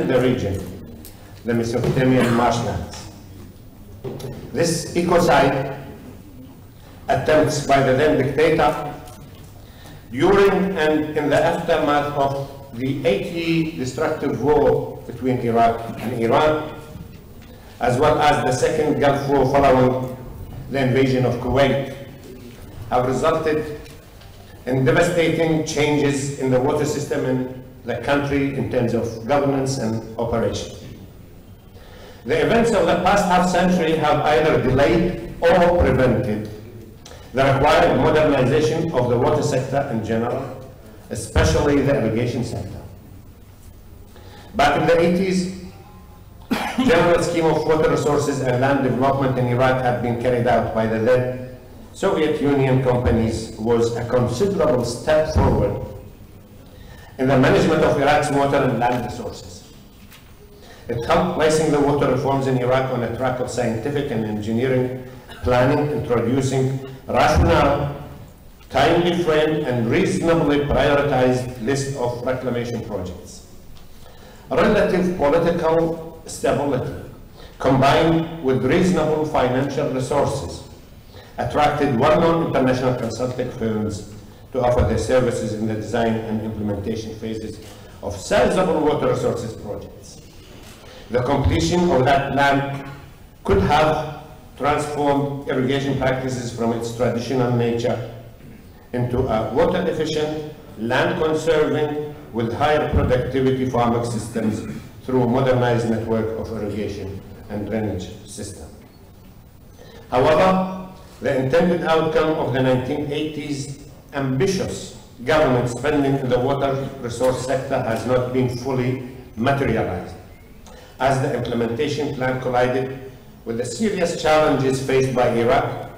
the region, the Mesopotamian marshlands. This ecocide attempts by the then dictator during and in the aftermath of the 8-year destructive war between Iraq and Iran, as well as the second Gulf War following the invasion of Kuwait, have resulted in devastating changes in the water system in the country in terms of governance and operation. The events of the past half-century have either delayed or prevented the required modernization of the water sector in general, especially the irrigation sector. Back in the 80s, general scheme of water resources and land development in Iraq had been carried out by the then Soviet Union companies was a considerable step forward in the management of Iraq's water and land resources. It helped placing the water reforms in Iraq on a track of scientific and engineering planning, introducing rational, timely framed and reasonably prioritized list of reclamation projects. Relative political stability combined with reasonable financial resources attracted well-known international consulting firms to offer their services in the design and implementation phases of sizable water resources projects. The completion of that plan could have transformed irrigation practices from its traditional nature into a water-efficient, land-conserving, with higher productivity farming systems through a modernized network of irrigation and drainage system. However, the intended outcome of the 1980s ambitious government spending in the water resource sector has not been fully materialized, as the implementation plan collided with the serious challenges faced by Iraq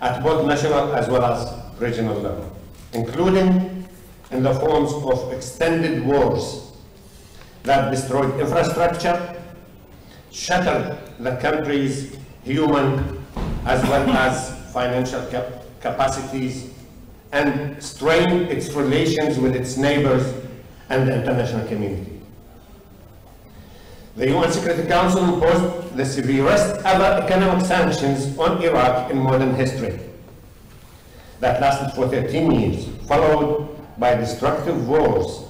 at both national as well as regional level, including in the forms of extended wars that destroyed infrastructure, shattered the country's human as well as financial capacities, and strained its relations with its neighbors and the international community. The UN Security Council imposed the severest ever economic sanctions on Iraq in modern history that lasted for 13 years, followed by destructive wars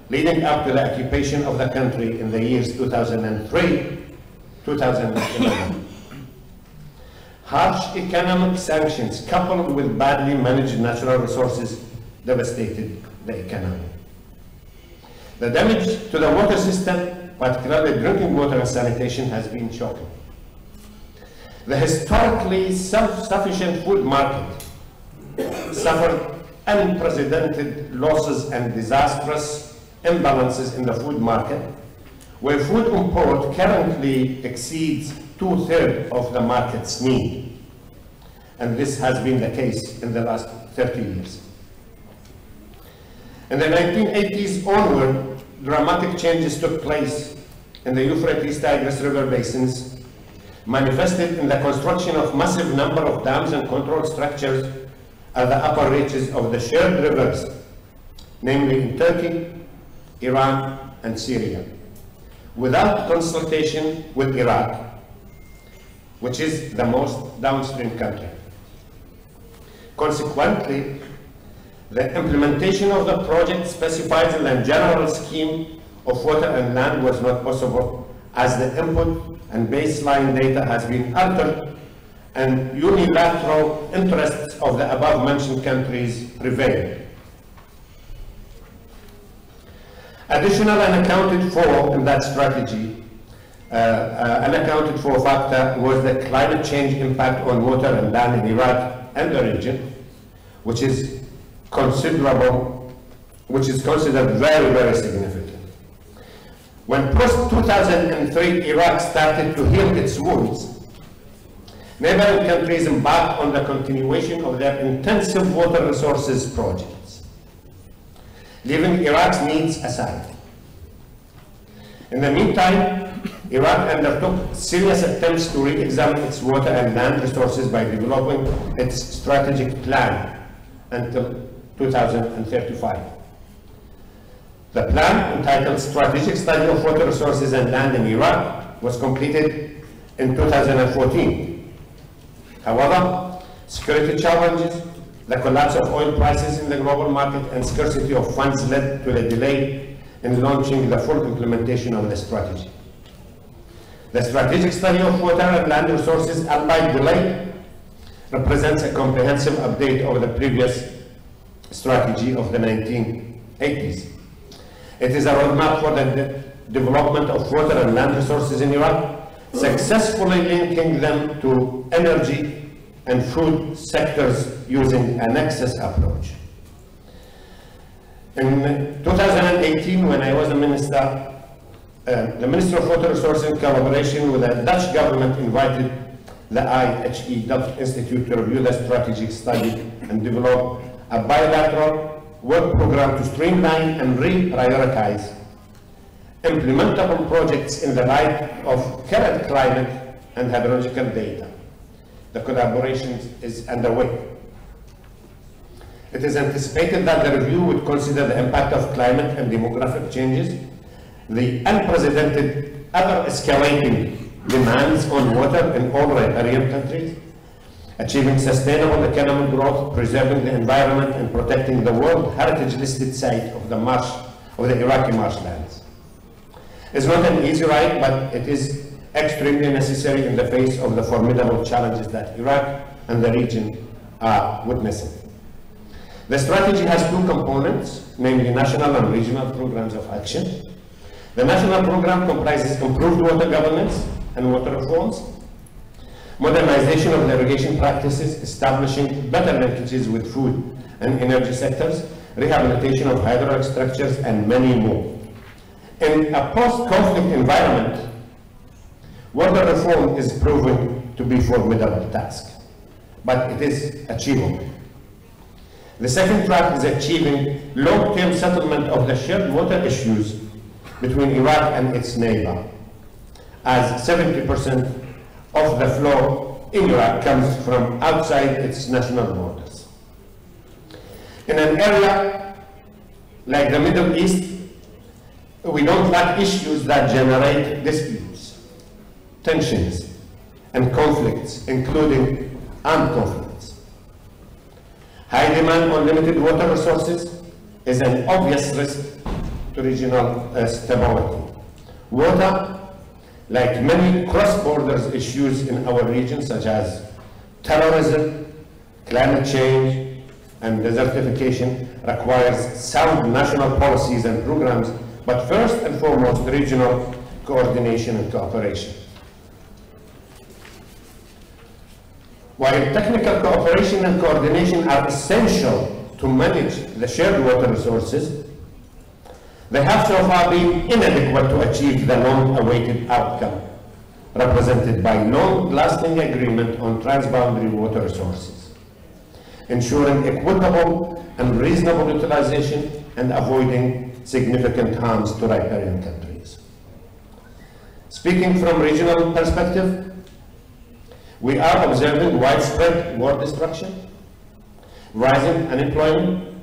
leading up to the occupation of the country in the years 2003-2011. Harsh economic sanctions coupled with badly managed natural resources devastated the economy. The damage to the water system, particularly drinking water and sanitation, has been shocking. The historically self-sufficient food market suffered unprecedented losses and disastrous imbalances in the food market, where food import currently exceeds 2/3 of the market's need. And this has been the case in the last 30 years. In the 1980s onward, dramatic changes took place in the Euphrates-Tigris River basins, manifested in the construction of massive number of dams and control structures at the upper reaches of the shared rivers, namely in Turkey, Iran, and Syria, without consultation with Iraq, which is the most downstream country. Consequently, the implementation of the project specified in the general scheme of water and land was not possible, as the input and baseline data has been altered and unilateral interests of the above-mentioned countries prevailed. Additional unaccounted for in that strategy, unaccounted for factor was the climate change impact on water and land in Iraq and the region, which is considerable, which is considered very, very significant. When post-2003 Iraq started to heal its wounds, neighboring countries embarked on the continuation of their intensive water resources projects, leaving Iraq's needs aside. In the meantime, Iraq undertook serious attempts to re-examine its water and land resources by developing its strategic plan until 2035. The plan, entitled Strategic Study of Water Resources and Land in Iraq, was completed in 2014. However, security challenges, the collapse of oil prices in the global market, and scarcity of funds led to a delay in launching the full implementation of the strategy. The Strategic Study of Water and Land Resources, albeit delayed, represents a comprehensive update of the previous strategy of the 1980s. It is a roadmap for the development of water and land resources in Iraq, successfully linking them to energy and food sectors using a nexus approach. In 2018, when I was the Minister of Water Resources, in collaboration with the Dutch government, invited the IHE Dutch Institute to review the strategic study and develop a bilateral work program to streamline and reprioritize implementable projects in the light of current climate and hydrological data. The collaboration is underway. It is anticipated that the review would consider the impact of climate and demographic changes, the unprecedented, ever-escalating demands on water in all riparian countries, achieving sustainable economic growth, preserving the environment, and protecting the World Heritage listed site of the Iraqi marshlands. It's not an easy ride, but it is extremely necessary in the face of the formidable challenges that Iraq and the region are witnessing. The strategy has two components, namely national and regional programs of action. The national program comprises improved water governance and water reforms, modernization of irrigation practices, establishing better linkages with food and energy sectors, rehabilitation of hydraulic structures, and many more. In a post-conflict environment, water reform is proving to be a formidable task, but it is achievable. The second track is achieving long-term settlement of the shared water issues between Iraq and its neighbor, as 70% of the flow in Iraq comes from outside its national borders. In an area like the Middle East, we don't lack issues that generate disputes, tensions, and conflicts, including armed conflicts. High demand on limited water resources is an obvious risk to regional stability. Water, like many cross-border issues in our region, such as terrorism, climate change, and desertification, requires sound national policies and programs, but first and foremost, regional coordination and cooperation. While technical cooperation and coordination are essential to manage the shared water resources, they have so far been inadequate to achieve the long-awaited outcome represented by long-lasting agreement on transboundary water resources, ensuring equitable and reasonable utilization and avoiding significant harms to riparian countries. Speaking from regional perspective, we are observing widespread war destruction, rising unemployment,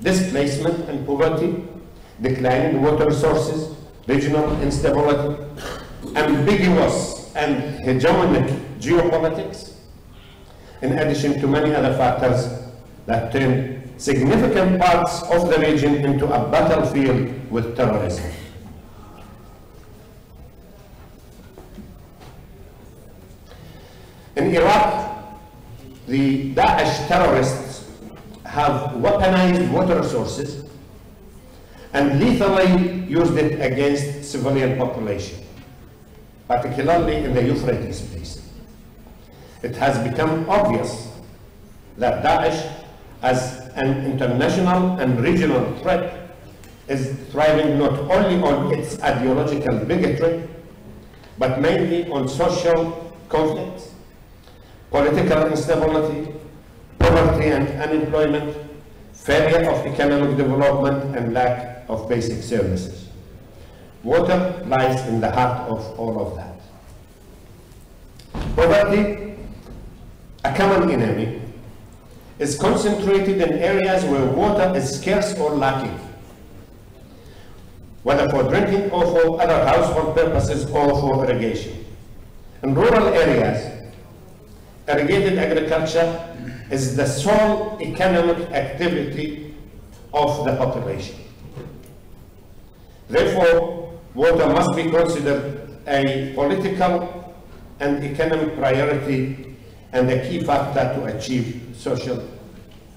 displacement and poverty, declining water resources, regional instability, ambiguous and hegemonic geopolitics, in addition to many other factors that turn significant parts of the region into a battlefield with terrorism. In Iraq, the Daesh terrorists have weaponized water resources and lethally used it against civilian population, particularly in the Euphrates basin. It has become obvious that Daesh, as an international and regional threat, is thriving not only on its ideological bigotry, but mainly on social conflicts, political instability, poverty and unemployment, failure of economic development, and lack of basic services. Water lies in the heart of all of that. Poverty, a common enemy, is concentrated in areas where water is scarce or lacking. whether for drinking or for other household purposes or for irrigation. In rural areas, irrigated agriculture is the sole economic activity of the population. Therefore, water must be considered a political and economic priority and a key factor to achieve social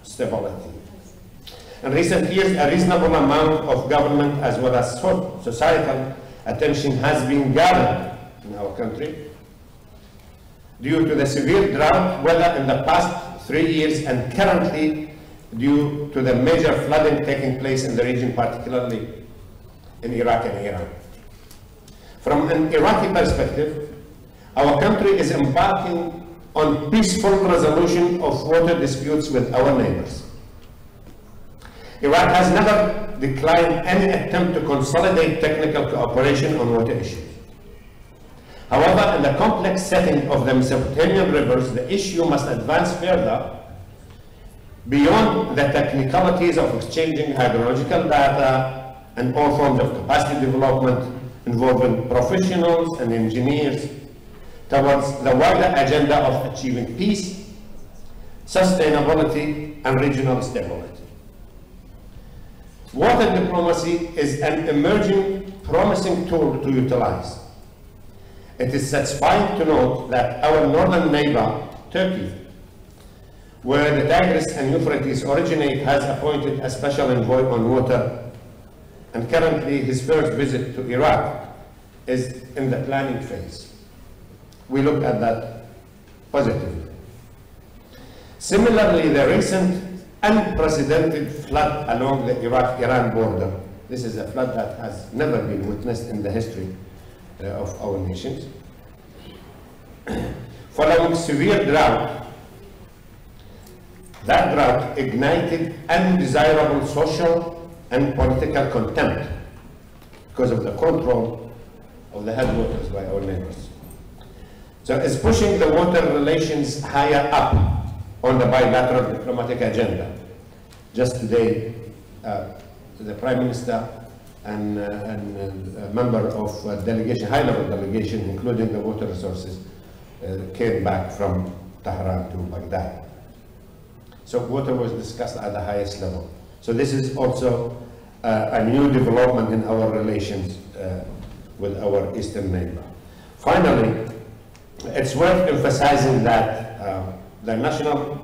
stability. In recent years, a reasonable amount of government as well as societal attention has been gathered in our country due to the severe drought weather in the past 3 years and currently due to the major flooding taking place in the region, particularly in Iraq and Iran. From an Iraqi perspective, our country is embarking on peaceful resolution of water disputes with our neighbors. Iraq has never declined any attempt to consolidate technical cooperation on water issues. However, in the complex setting of the Mesopotamian rivers, the issue must advance further beyond the technicalities of exchanging hydrological data and all forms of capacity development involving professionals and engineers towards the wider agenda of achieving peace, sustainability, and regional stability. Water diplomacy is an emerging, promising tool to utilize. It is satisfying to note that our northern neighbor, Turkey, where the Tigris and Euphrates originate, has appointed a special envoy on water, and currently his first visit to Iraq is in the planning phase. We look at that positively. Similarly, the recent unprecedented flood along the Iraq-Iran border, this is a flood that has never been witnessed in the history of our nations. Following severe drought, that drought ignited undesirable social and political contempt because of the control of the headwaters by our neighbors. So it's pushing the water relations higher up on the bilateral diplomatic agenda. Just today, the Prime Minister and a member of a delegation, high-level delegation, including the water resources, came back from Tehran to Baghdad. So water was discussed at the highest level. So this is also a new development in our relations with our eastern neighbor. Finally, it's worth emphasizing that national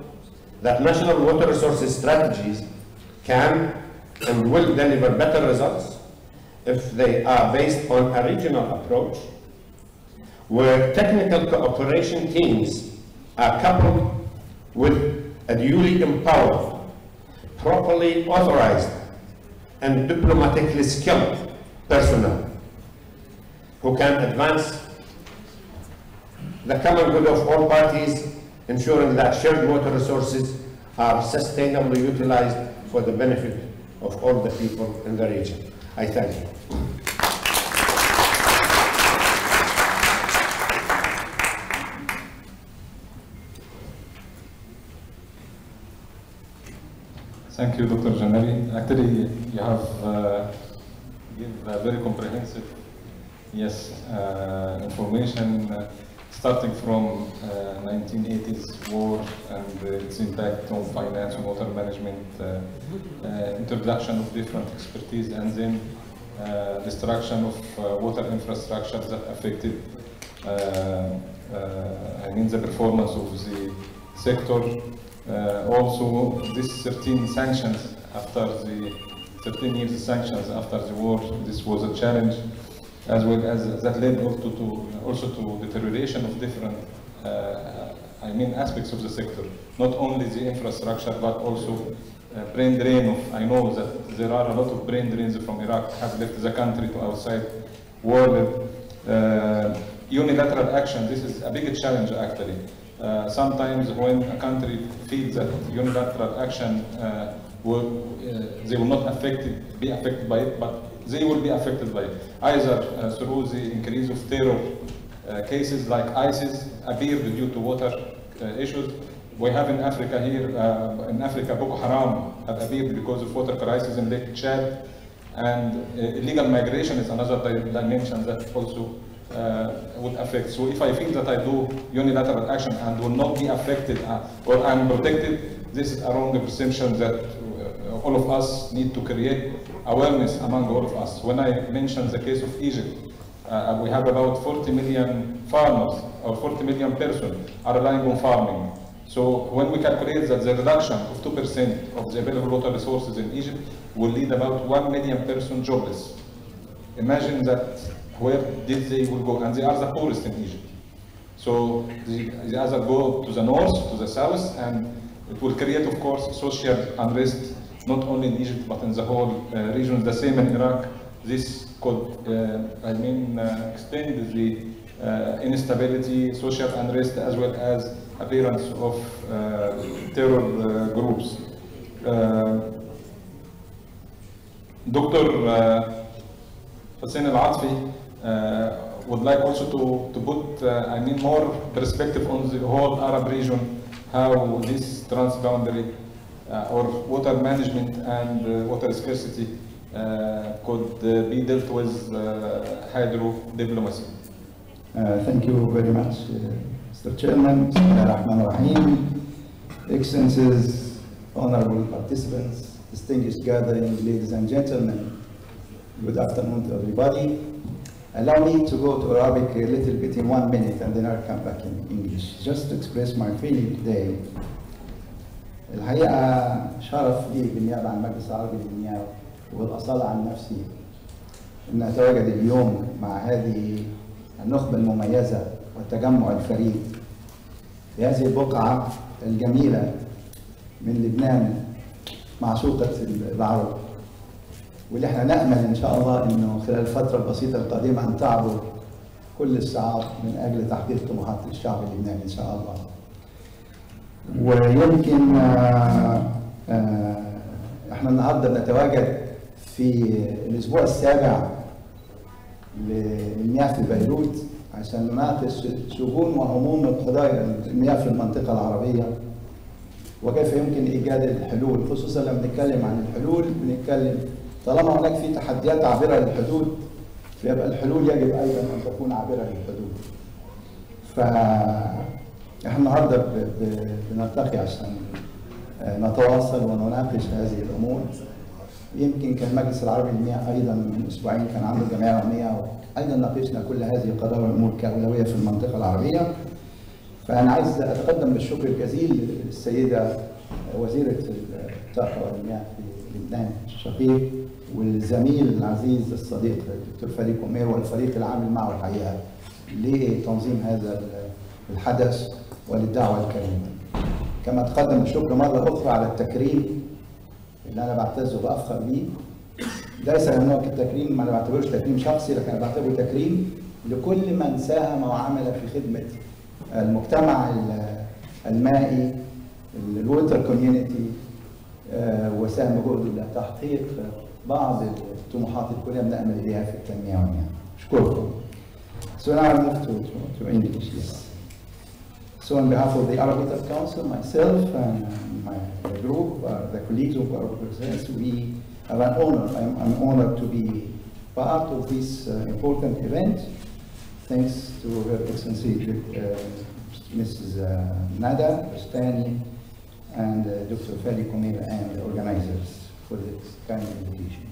water resources strategies can and will deliver better results if they are based on a regional approach where technical cooperation teams are coupled with a duly empowered, properly authorized, and diplomatically skilled personnel who can advance the common good of all parties, ensuring that shared water resources are sustainably utilized for the benefit of all the people in the region. I thank you. Thank you, Dr. Janari. Actually, you have given a very comprehensive, information starting from 1980s war and its impact on finance and water management, introduction of different expertise, and then destruction of water infrastructure that affected the performance of the sector. Also, this 13 sanctions after the 13 years sanctions after the war, this was a challenge, as well as that led also to deterioration of different aspects of the sector, not only the infrastructure but also brain drain of, I know that there are a lot of brain drains from Iraq have left the country to outside world. Unilateral action, this is a big challenge actually. Sometimes when a country feels that unilateral action they will not be affected by it, but they will be affected by it, either through the increase of terror cases like ISIS appeared due to water issues. We have in Africa here, Boko Haram have appeared because of water crisis in Lake Chad. And illegal migration is another dimension that also would affect. So if I feel that I do unilateral action and will not be affected or I'm protected, this is a wrong perception that all of us need to create awareness among all of us. When I mentioned the case of Egypt, we have about 40 million farmers or 40 million persons are relying on farming. So when we calculate that the reduction of 2% of the available water resources in Egypt will lead about 1 million persons jobless. Imagine that where did they will go, and they are the poorest in Egypt. So they either go to the north, to the south, and it will create, of course, social unrest, not only in Egypt, but in the whole region. The same in Iraq. This could, extend the instability, social unrest, as well as appearance of terror groups. Dr. Hussein Al-Atfi would like also to put, more perspective on the whole Arab region, how this transboundary or water management and water scarcity could be dealt with hydro diplomacy. Thank you very much, Mr. Chairman. Bismillahirrahmanirrahim. Excellencies, honorable participants, distinguished gathering, ladies and gentlemen, good afternoon to everybody. Allow me to go to Arabic a little bit in 1 minute and then I'll come back in English, just to express my feeling today. الحقيقة شرف لي بالنيابة عن المجلس العربي للمياه والأصالة عن نفسي أن أتواجد اليوم مع هذه النخبة المميزة والتجمع الفريد في هذه البقعة الجميلة من لبنان معشوقة العرب، واللي احنا نأمل إن شاء الله إنه خلال الفترة البسيطة القادمة أن تعبر كل الصعاب من أجل تحقيق طموحات الشعب اللبناني إن شاء الله. ويمكن احنا النهارده بنتواجد في الأسبوع السابع للمياه في بيروت عشان نناقش شؤون وهموم قضايا المياه في المنطقة العربية وكيف يمكن إيجاد الحلول، خصوصا لما بنتكلم عن الحلول بنتكلم طالما هناك في تحديات عابرة للحدود فيبقى الحلول يجب أيضا أن تكون عابرة للحدود. فإحنا النهارده بنلتقي عشان نتواصل ونناقش هذه الأمور. يمكن كان المجلس العربي للمياه أيضا من أسبوعين كان عنده جمعية يومية وأيضا ناقشنا كل هذه القضايا والأمور كأولوية في المنطقة العربية. فأنا عايز أتقدم بالشكر الجزيل للسيدة وزيرة الطاقة والمياه في لبنان الشقيق والزميل العزيز الصديق الدكتور فريق أمير والفريق العامل معه الحقيقة لتنظيم هذا الحدث وللدعوة الكريمة. كما أتقدم بالشكر مرة أخرى على التكريم اللي أنا بعتز وبأفخر بيه. ليس لأنه التكريم ما أنا بعتبروش تكريم شخصي، لكن أنا بعتبره تكريم لكل من ساهم وعمل في خدمة المجتمع المائي الووتر كوميونتي وساهم بجهده لتحقيق بعض الطموحات اللي كلنا بنأمل إليها في التنمية والمياه. أشكركم. So now I move to English, yes. So on behalf of the Arab Water Council, myself and my group, the colleagues of our representatives, we have an honor. I'm honored to be part of this important event. Thanks to Her Excellency Mrs. Nada Bustani and Dr. Fadi Komir and the organizers for this kind of invitation.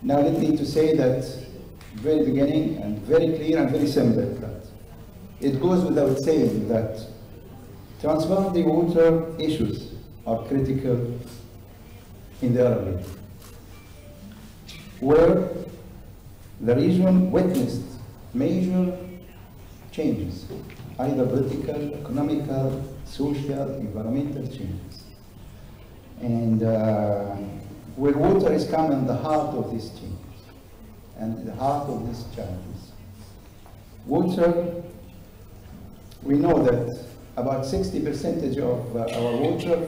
Now let me to say that very beginning and very clear and very simple that it goes without saying that transboundary water issues are critical in the Arab region, where the region witnessed major changes, either political, economical, social, environmental changes. And where water is come in the heart of these changes and the heart of these challenges. Water, we know that about 60% of our water,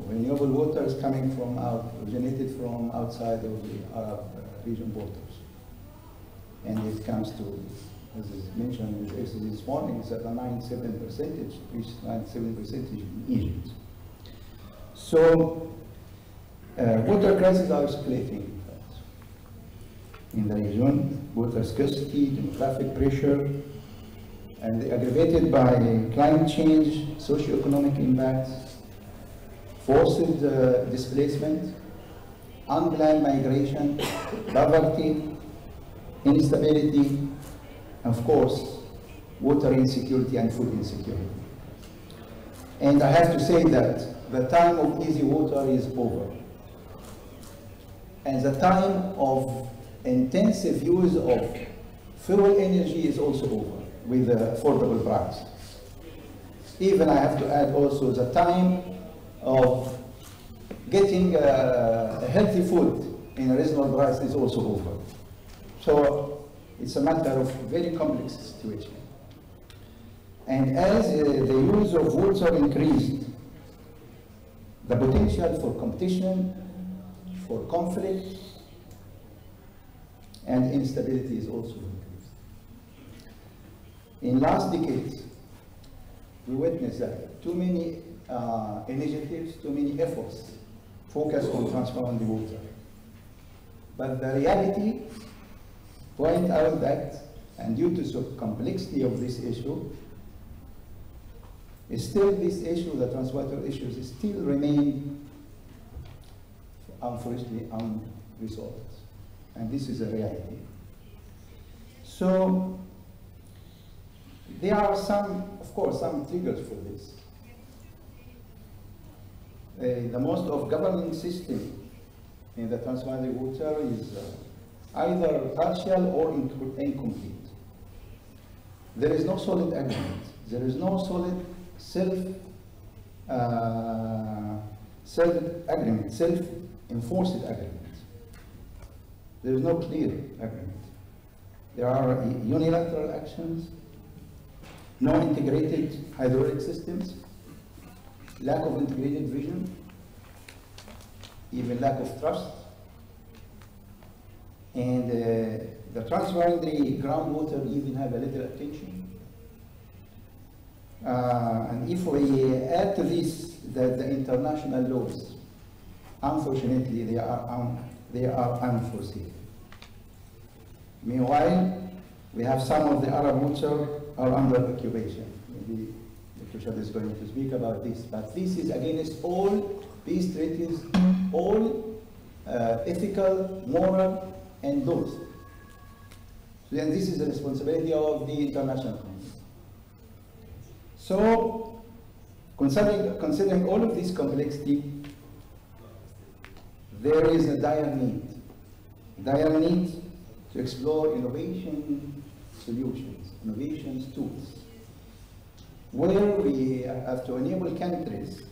renewable water, is coming from originated from outside of the Arab region borders. And it comes to, as is mentioned this morning, it's at 97%, reached 97% in Egypt. So water crises are escalating. in the region, water scarcity, demographic pressure, and aggravated by climate change, socio-economic impacts, forced displacement, unplanned migration, poverty, instability, and of course, water insecurity and food insecurity. And I have to say that the time of easy water is over. And the time of intensive use of fuel energy is also over with the affordable price. Even I have to add also the time of getting healthy food in a reasonable price is also over. So it's a matter of very complex situation. And as the use of water increased, the potential for competition, for conflict, and instability is also increased. In last decades, we witnessed that too many initiatives, too many efforts focus on transforming the water. But the reality point out that, and due to the complexity of this issue, still this issue, the transwater issues, still remain unfortunately unresolved. And this is a reality. So there are some, of course, some triggers for this. The most of governing system in the transboundary water is either partial or incomplete. There is no solid agreement. There is no solid self-enforced agreement. There is no clear agreement. There are unilateral actions, no integrated hydraulic systems, lack of integrated vision, even lack of trust, and the transboundary groundwater even have a little attention. And if we add to this that the international laws, unfortunately, they are unforeseen. Meanwhile, we have some of the Arab water are under occupation. Maybe Dr. Shad is going to speak about this, but this is against all peace treaties, all ethical, moral, and laws. So then this is the responsibility of the international community. So, considering all of this complexity, there is a dire need to explore innovation solutions, innovation tools, where we have to enable countries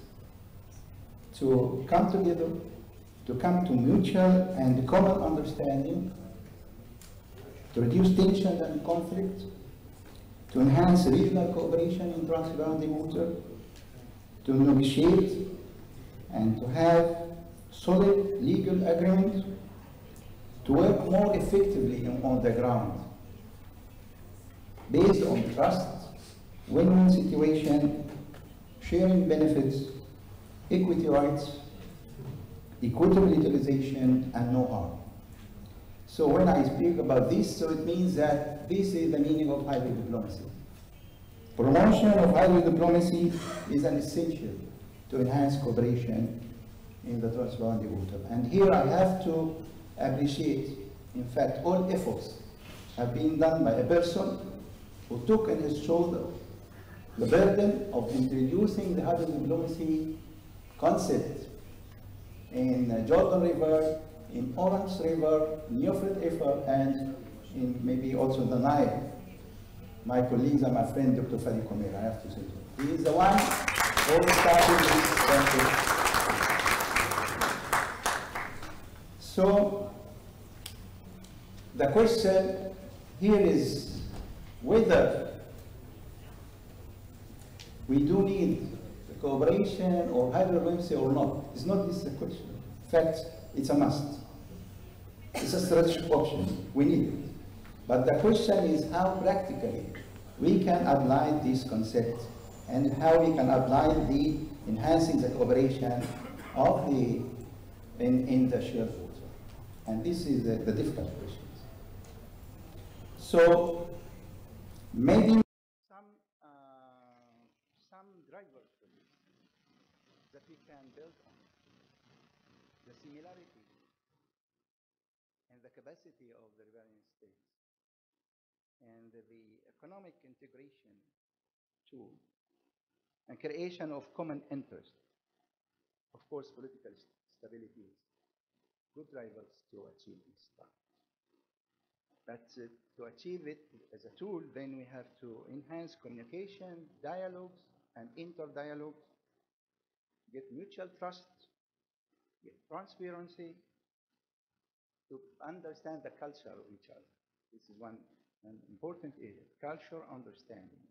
to come together, to come to mutual and common understanding, to reduce tension and conflict, to enhance regional cooperation in transboundary water, to negotiate and to have solid legal agreement, to work more effectively on the ground, based on trust, win-win situation, sharing benefits, equity rights, equitable utilization, and no harm. So when I speak about this, so it means that this is the meaning of hybrid diplomacy. Promotion of hybrid diplomacy is an essential to enhance cooperation in the transboundary water. And here I have to appreciate, in fact, all efforts have been done by a person who took on his shoulder the burden of introducing the hybrid diplomacy concept in Jordan River, in Orange River, in Euphrates River, and in maybe also the Nile. My colleagues and my friend, Dr. Fadi Komer, I have to say. He is the one who started this concept. So, the question here is whether we do need cooperation or hybrid diplomacy or not. It's not this the question. In fact, it's a must. It's a strategic option. We need it. But the question is how practically we can apply this concept and how we can apply the enhancing the cooperation of the in the shared water. And this is the difficult questions. So maybe some drivers for this that we can build on. The similarity and the capacity of the riverain states and the economic integration tool and creation of common interest. Of course, political stability is good drivers to achieve this stuff. But to achieve it as a tool, then we have to enhance communication, dialogues, and inter-dialogues, get mutual trust, get transparency, to understand the culture of each other. This is an important area, culture understanding.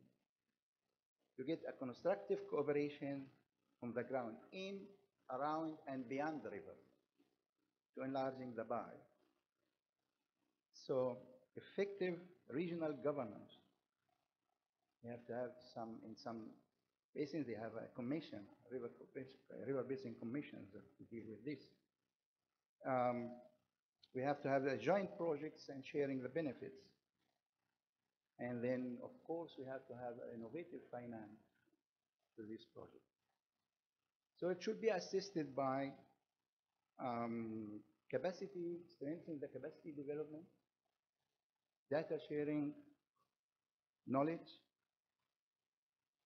To get a constructive cooperation on the ground, in, around, and beyond the river, to enlarging the pie. So effective regional governance. You have to have in some basins, they have a commission, river basin commissions that deal with this. We have to have the joint projects and sharing the benefits. And then, of course, we have to have innovative finance to this project. So it should be assisted by capacity, strengthening the capacity development, data sharing, knowledge,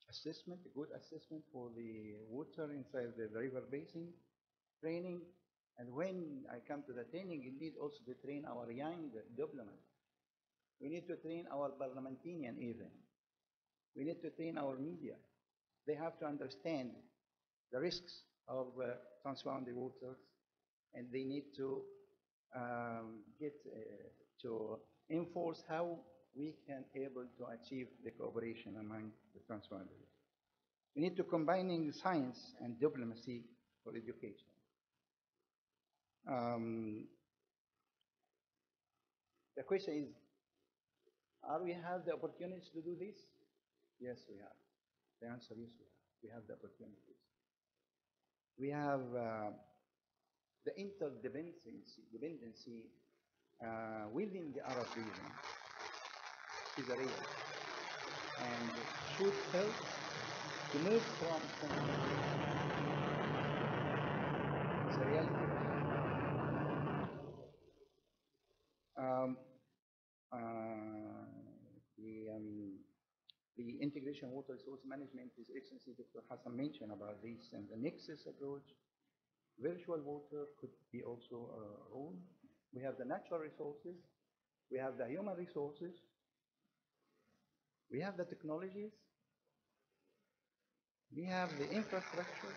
assessment, a good assessment for the water inside the river basin, training, and when I come to the training, you need also to train our young diplomats. We need to train our parliamentarian even. We need to train our media. They have to understand the risks of transboundary waters, and they need to to enforce how we can able to achieve the cooperation among the transboundary. We need to combining science and diplomacy for education. The question is, are we have the opportunities to do this? Yes, we have. The answer is we have. We have the opportunities. We have the interdependency within the Arab region is a real and should help to move from it's a reality. The integration water resource management, His Excellency Dr. Hassan mentioned about this, and the nexus approach. Virtual water could be also a role. We have the natural resources, we have the human resources, we have the technologies, we have the infrastructure.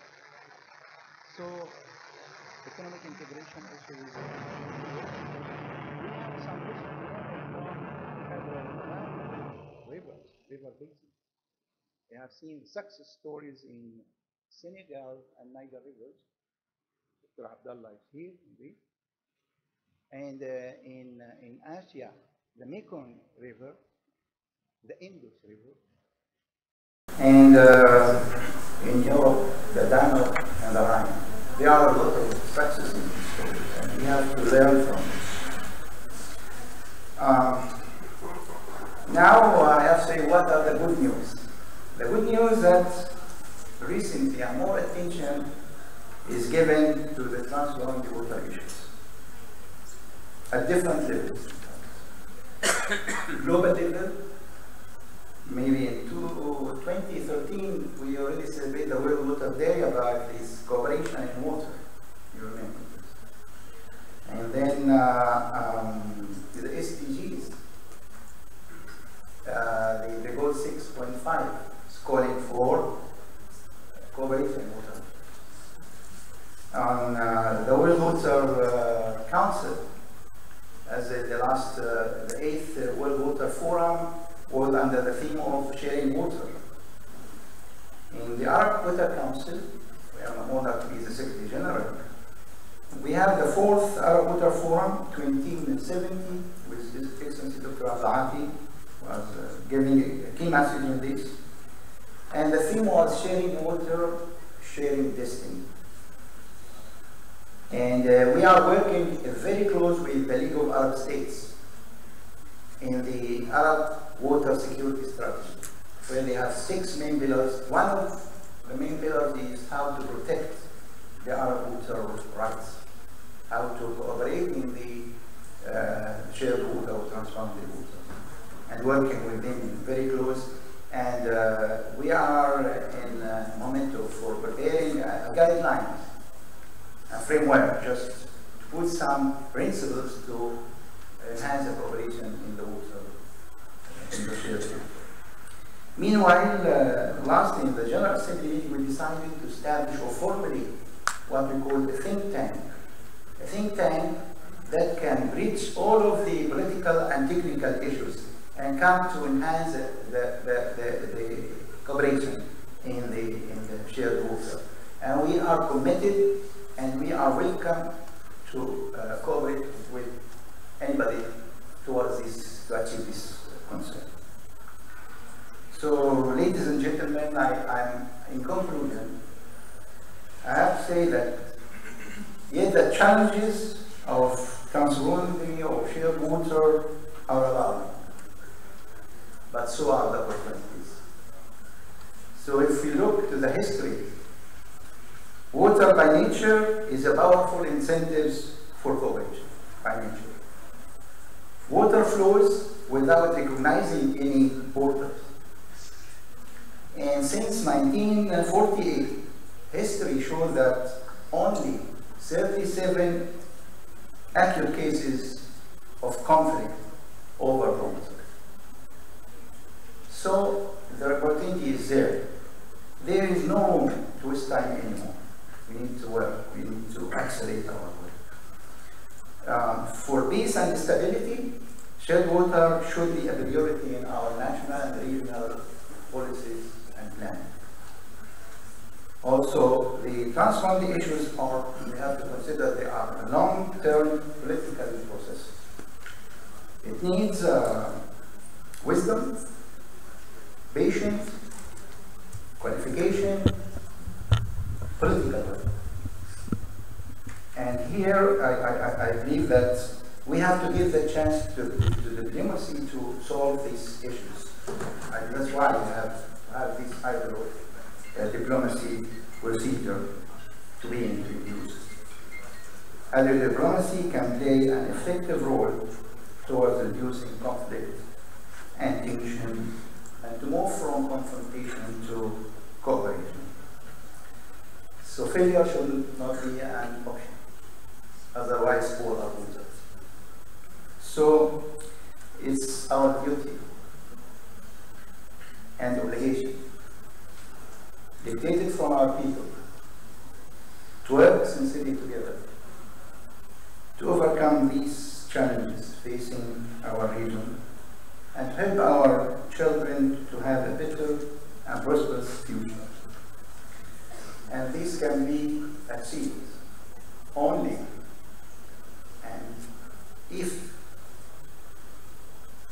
So economic integration also is we have some river basin. We have seen success stories in Senegal and Niger rivers. Dr. Abdullah is here, indeed. And in Asia, the Mekong River, the Indus River. And in Europe, the Danube and the Rhine. There are a lot of success in these stories, and we have to learn from it. Now I have to say, what are the good news? The good news that recently more attention is given to the transboundary water issues at different levels. Global level, maybe in 2013, we already celebrated the World Water Day about this cooperation in water. You remember this. And then the SDGs, the goal 6.5 is calling for cooperation in water. On the World Water Council, as the last, the 8th World Water Forum was under the theme of sharing water. In the Arab Water Council, we are honored to be the Secretary General. We have the 4th Arab Water Forum, 2070, with His Excellency Dr. Abdul was giving a key message in this. And the theme was sharing water, sharing destiny. And we are working very close with the League of Arab States in the Arab water security strategy, where they have 6 main pillars. One of the main pillars is how to protect the Arab water rights, how to cooperate in the shared water or transboundary water, and working with them very close. And we are in a moment for preparing a guidelines, a framework, just to put some principles to enhance the cooperation in the water, in the shared water. Meanwhile, lastly, in the General Assembly meeting, we decided to establish or formulate what we call a think tank. A think tank that can bridge all of the political and technical issues and come to enhance the cooperation in the shared water. And we are committed and we are welcome to cooperate with anybody towards this, to achieve this concern. So, ladies and gentlemen, I'm in conclusion, I have to say that yet the challenges of transboundary or shared water are allowed, but so are the opportunities. So if we look to the history, water by nature is a powerful incentive for cooperation by nature. Water flows without recognizing any borders. And since 1948, history shows that only 37 acute cases of conflict over water. So the opportunity is there. There is no twist time anymore. We need to work. We need to accelerate our work. For peace and stability, shared water should be a priority in our national and regional policies and planning. Also, the transboundary issues are, we have to consider they are a long-term political process. It needs wisdom, patience, qualification, political will. And here, I believe that we have to give the chance to diplomacy to solve these issues. And that's why we have this hybrid diplomacy procedure to be introduced. And the diplomacy can play an effective role towards reducing conflict and tension, and to move from confrontation to cooperation. So failure should not be an option, otherwise all are losers. So it's our duty and obligation, dictated from our people, to work sincerely together to overcome these challenges facing our region and help our children to have a better and prosperous future. And this can be achieved only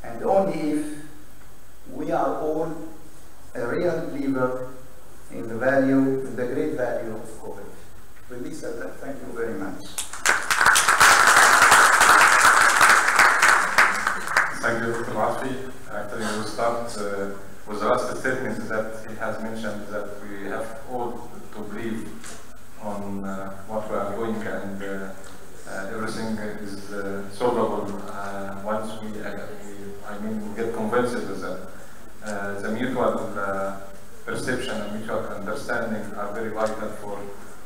and only if we are all a real believer in the value, in the great value of cooperation. With this, thank you very much. Thank you, Dr. Rafi. Actually, we'll start with the last statement that he has mentioned, that we have all to believe on what we are doing, and everything is solvable once we get convinced with that. The mutual perception and mutual understanding are very vital for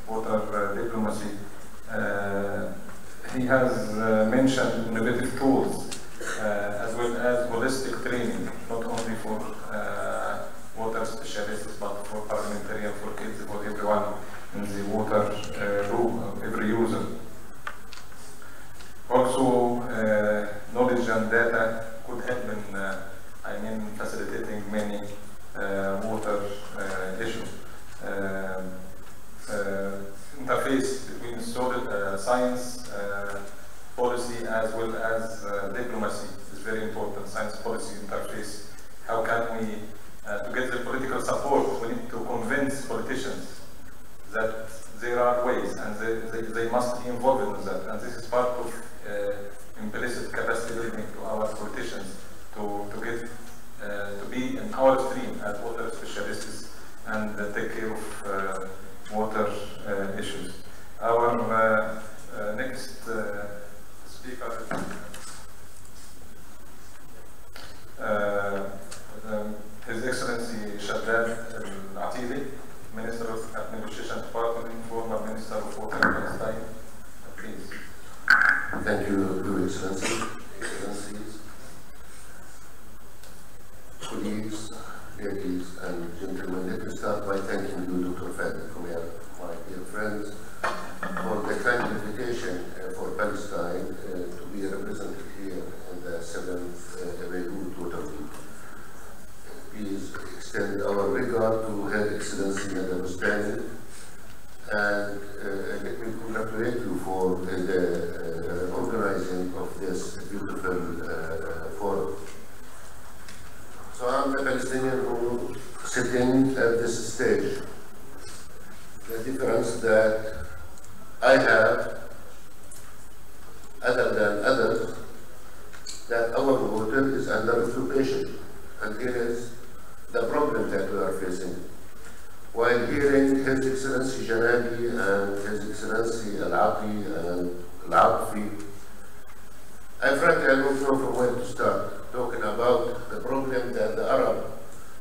water diplomacy. He has mentioned innovative tools as well as holistic training, not only for water specialists, but for parliamentarians, for kids, for everyone in the water room, every user. Also, knowledge and data could help in, facilitating many water issues. Interface between science, policy, as well as diplomacy is very important. Science policy interface. How can we, to get the political support, we need to convince politicians that there are ways, and they must be involved in that. And this is part of implicit capacity building to our politicians, to be in our stream as water specialists and take care of water issues. Our next speaker is His Excellency Shaddad Al-Atili, Minister of Negotiation Department, former Minister of Water in Palestine. Please. Thank you, Your Excellency, Excellencies, colleagues, ladies and gentlemen. Let me start by thanking you, Dr. Fadi Kumer, my dear friends, for the kind invitation for Palestine to be represented here in the 7th Beirut Water Week. Please extend our regard to Her Excellency Madam Spaniel, and let me congratulate you for the organizing of this beautiful forum. So I'm the Palestinian who sitting at this stage. The difference that I have, other than others, that our water is under occupation, and here is the problem that we are facing. While hearing His Excellency Janabi and His Excellency Al-Ati and Al-Atfi, I frankly I don't know from where to start talking about the problem that the Arab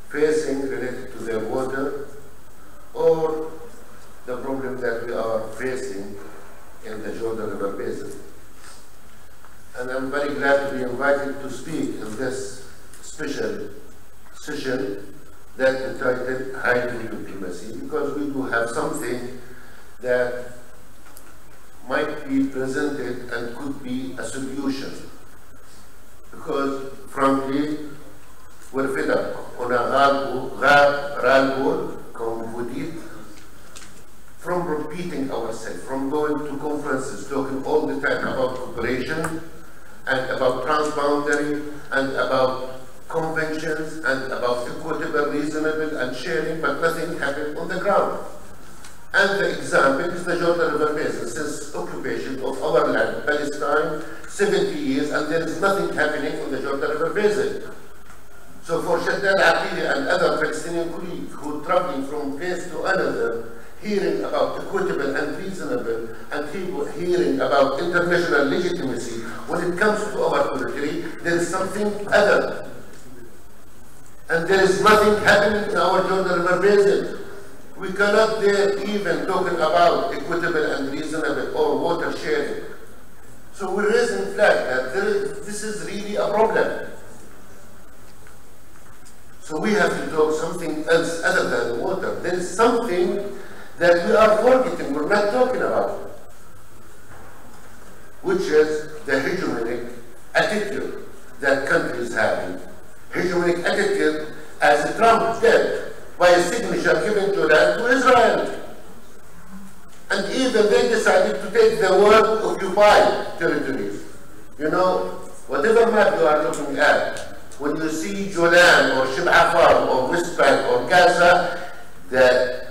facing related to their water, or the problem that we are facing in the Jordan River Basin. And I'm very glad to be invited to speak in this special session that entitled Hybrid Diplomacy, because we do have something that might be presented and could be a solution. Because frankly, we're fed up on a ras-le-bol, comme vous dites, from repeating ourselves, from going to conferences, talking all the time about cooperation and about transboundary and about conventions and about equitable, reasonable and sharing, but nothing happened on the ground. And the example is the Jordan River Basin. Since occupation of our land, Palestine, 70 years, and there is nothing happening on the Jordan River Basin. So for Shaddad Al-Atili and other Palestinian colleagues who are traveling from place to another, hearing about equitable and reasonable, and hearing about international legitimacy, when it comes to our territory, there is something other. And there is nothing happening in our Jordan River Basin. We cannot dare even talking about equitable and reasonable or water sharing. So we're raising flag that this is really a problem. So we have to talk something else other than water. There is something that we are forgetting, we're not talking about, which is the hegemonic attitude that countries have. Hegemonic attitude as Trump did by a signature given to that to Israel. And even they decided to take the word occupied territories. You know, whatever map you are looking at, when you see Jordan or Shib Afar or West Bank or Gaza, the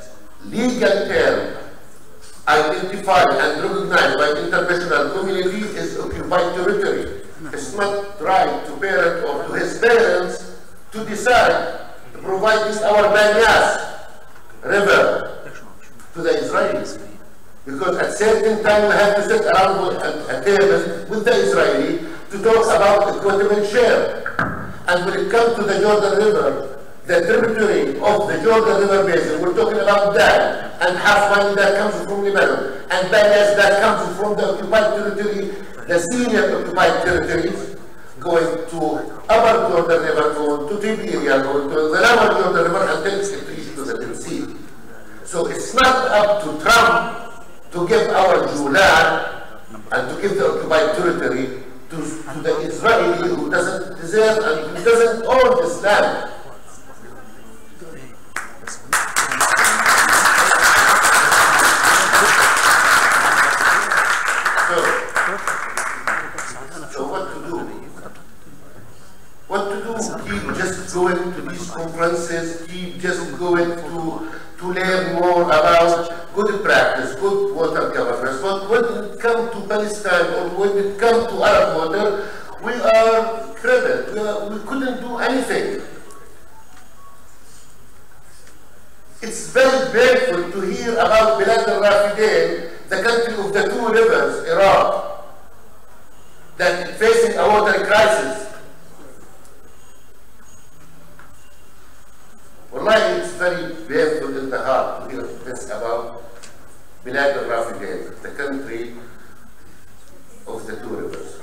legal term identified and recognized by the international community is occupied territory. It's not right to parent or to his parents to decide to provide this our Banyas River to the Israelis. Because at certain time we have to sit around a table with the Israeli to talk about equitable share. And when it comes to the Jordan River, the tributary of the Jordan River Basin, we're talking about that, and half money that comes from Lebanon, and Banyas that comes from the occupied territory, the senior occupied territories, going to upper Jordan River, going to Tiberia, going to the lower Jordan River, and then it reaches to the Dead Sea. So it's not up to Trump to give our Julan and to give the occupied territory to the Israeli who doesn't deserve and who doesn't own this land. So what to do? What to do? Keep just going to these conferences, keep just going to learn more about good practice, good water governance. But when it comes to Palestine or when it comes to Arab water, we are level. We couldn't do anything. It's very painful to hear about Bilad al-Rafidin, the country of the two rivers, Iraq, that is facing a water crisis. Wallahi, it's very painful in the heart to hear this about Bilad al-Rafidin, the country of the two rivers.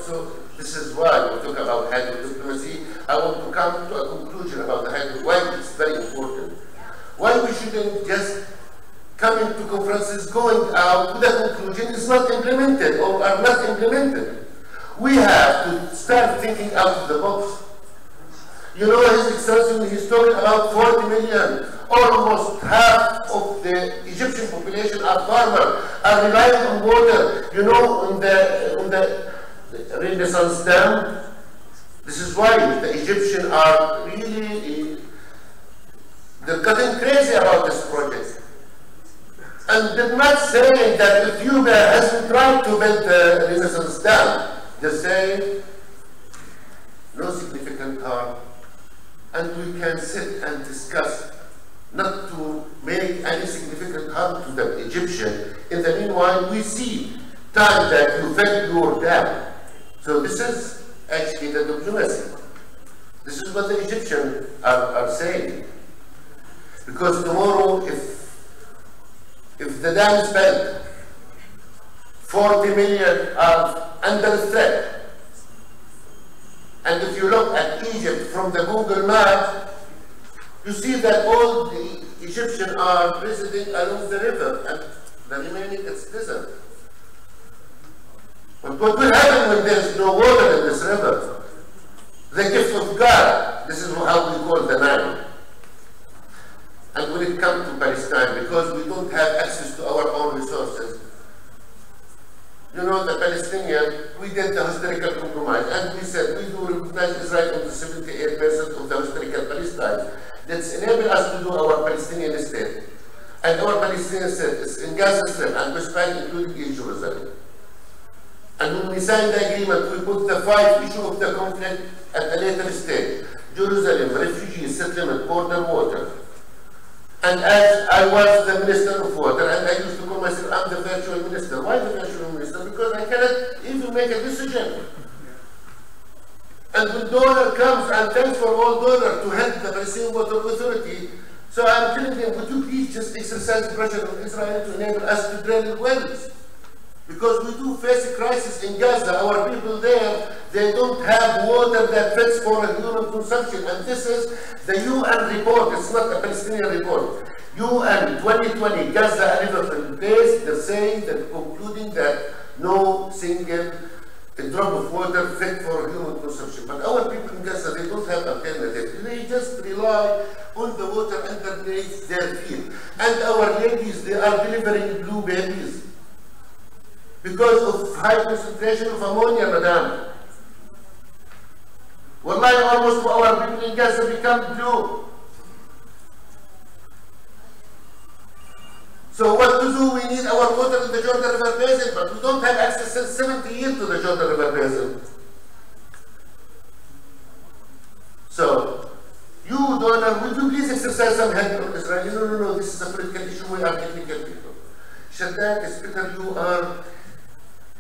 So this is why we talk about hydro diplomacy. I want to come to a conclusion about the hydro, why it's very important. Why we shouldn't just come into conferences going out with a conclusion is not implemented or are not implemented. We have to start thinking out of the box. You know, His Excellency, when he's talking about 40 million, almost half of the Egyptian population are farmers, are relying on water. You know, on the Renaissance Dam. This is why the Egyptians are really, they're getting crazy about this project. And they're not saying that Ethiopia hasn't tried to build the Renaissance Dam. They're saying no significant harm. And we can sit and discuss not to make any significant harm to the Egyptian. In the meanwhile, we see time that you build your dam. So this is actually the diplomacy. This is what the Egyptians are saying. Because tomorrow, if the dam is built, 40 million are under threat. And if you look at Egypt from the Google map, you see that all the Egyptians are residing along the river, and the remaining is desert. But what will happen when there is no water in this river? The gift of God. This is how we call the Nile. And when it comes to Palestine, because we don't have access to our own resources, you know, the Palestinians, we did the historical compromise, and we said we do recognize Israel on the 78% of the historical Palestine. Let's enable us to do our Palestinian state. And our Palestinian state is in Gaza Strip and West Bank, including East Jerusalem. And when we signed the agreement, we put the 5 issues of the conflict at a later stage. Jerusalem, refugees, settlement, border, water. And as I was the Minister of Water, and I used to call myself, I'm the virtual minister. Why the virtual minister? Because I cannot even make a decision. And when donor comes, and thanks for all donors to help the Palestinian Water Authority, so I'm telling them, would you please just exercise pressure on Israel to enable us to drill wells? Because we do face a crisis in Gaza. Our people there, they don't have water that fits for a human consumption. And this is the UN report. It's not a Palestinian report. UN 2020, Gaza River Base, they're saying that, concluding that no single drop of water fit for human consumption. But our people in Gaza, they don't have alternative. They just rely on the water underneath their feet. And our ladies, they are delivering blue babies because of high concentration of ammonia, madam. Wallahi, almost our people in Gaza become blue. So what to do? We need our water in the Jordan River Basin, but we don't have access since 70 years to the Jordan River Basin. So, you donor, would you please exercise some help on Israel? No, this is a political issue, we are technical people. Shaddad, it's better you are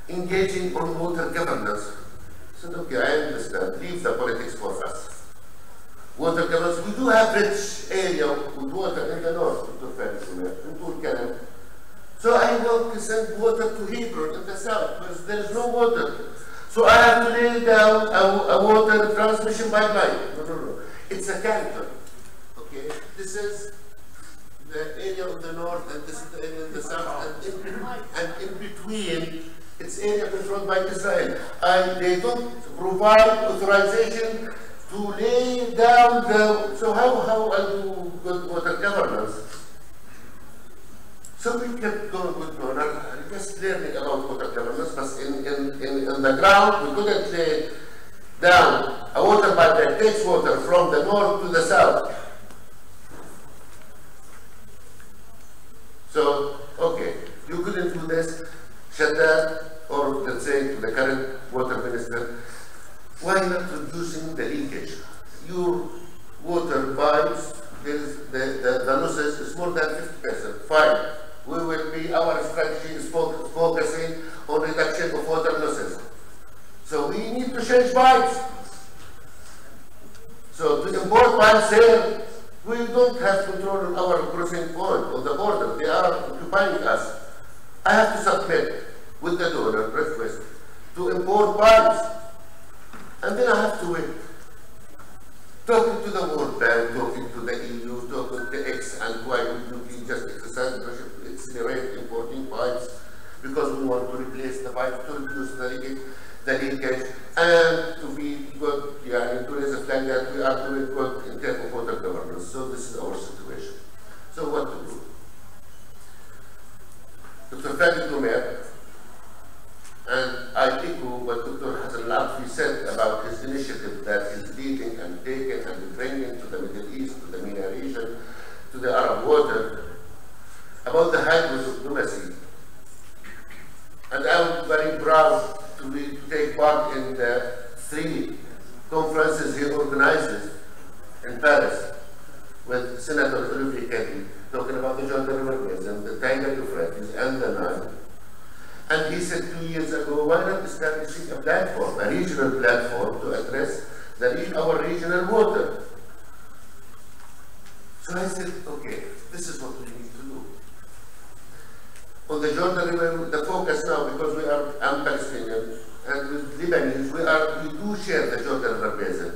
engaging on water governance. So, okay, I understand, leave the politics for us. Water governance, we do have rich area with water in the north, in Turkey. So I want to send water to Hebron in the south, because there is no water. So I have to lay down a water transmission pipeline. No. It's a character. Okay, this is the area of the north, and this is the area of the south, and in between, it's area controlled by Israel. They don't provide authorization to lay down the, so how I do good water governance? So we kept going with donor, just learning about water governance, but in the ground we couldn't lay down a water pipe that takes water from the north to the south Shaddad, or let's say to the current water minister, why not reducing the leakage? Your water pipes, the losses is more than 50%. Fine. We will be, our strategy is focusing on reduction of water losses. So we need to change pipes. So to import pipes here, we don't have control of our crossing point on the border. They are occupying us. I have to submit with the donor request to import pipes. And then I have to wait. Talking to the World Bank, talking to the EU, talking to the X and Y, we just accelerate importing pipes because we want to replace the pipes to reduce the leakage and to be good, to raise a flag that we are doing good in terms of water governance. So this is our situation. So what to do? Dr. Fadi Toumer, and I echo what Dr. Hassan Latfi said about his initiative that he's leading and taking and bringing to the Middle East, to the MENA region, to the Arab water, about the high diplomacy. And I'm very proud to take part in the 3 conferences he organizes in Paris with Senator Olivier Kelly, talking about the Jordan River Basin, the Tiger Euphrates, and the Nile. And he said 2 years ago, why not establishing a platform, a regional platform to address our regional water? So I said, okay, this is what we need to do. On the Jordan River, the focus now, because I'm Palestinian, and with Lebanese, we do share the Jordan River Basin.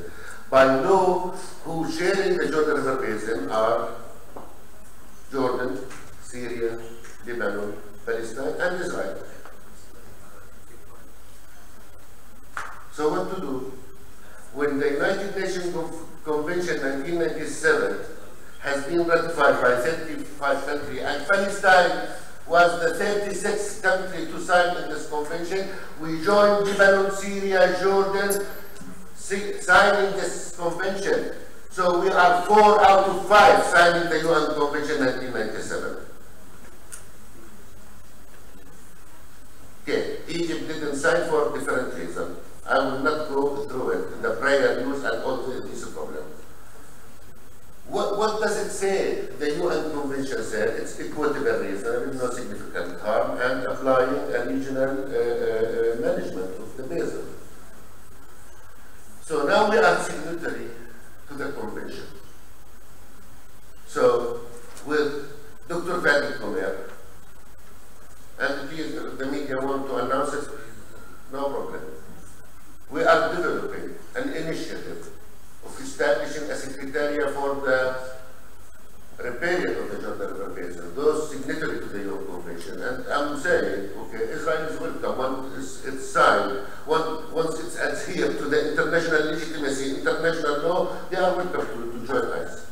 By law, who sharing the Jordan River Basin are Jordan, Syria, Lebanon, Palestine, and Israel. So what to do? When the United Nations Convention 1997 has been ratified by 35 countries, and Palestine was the 36th country to sign in this convention, we joined Lebanon, Syria, Jordan, signing this convention. So we are 4 out of 5 signing the UN Convention 1997. Okay, Egypt didn't sign for different reasons. I will not go through it, the prior use and all these problems. What does it say? The UN Convention said it's equitable, reasonable, no significant harm, and applying a regional management of the basin. So now we are signatory to the convention. So with Dr. Fadi Toumer, and the media want to announce it, no problem. We are developing an initiative of establishing a secretariat for the riparian of the Jordan River Basin, those signatory to the UN Convention. And I'm saying, okay, Israel is welcome once it's signed, once it's adhered to the international legitimacy, international law, they are welcome to join us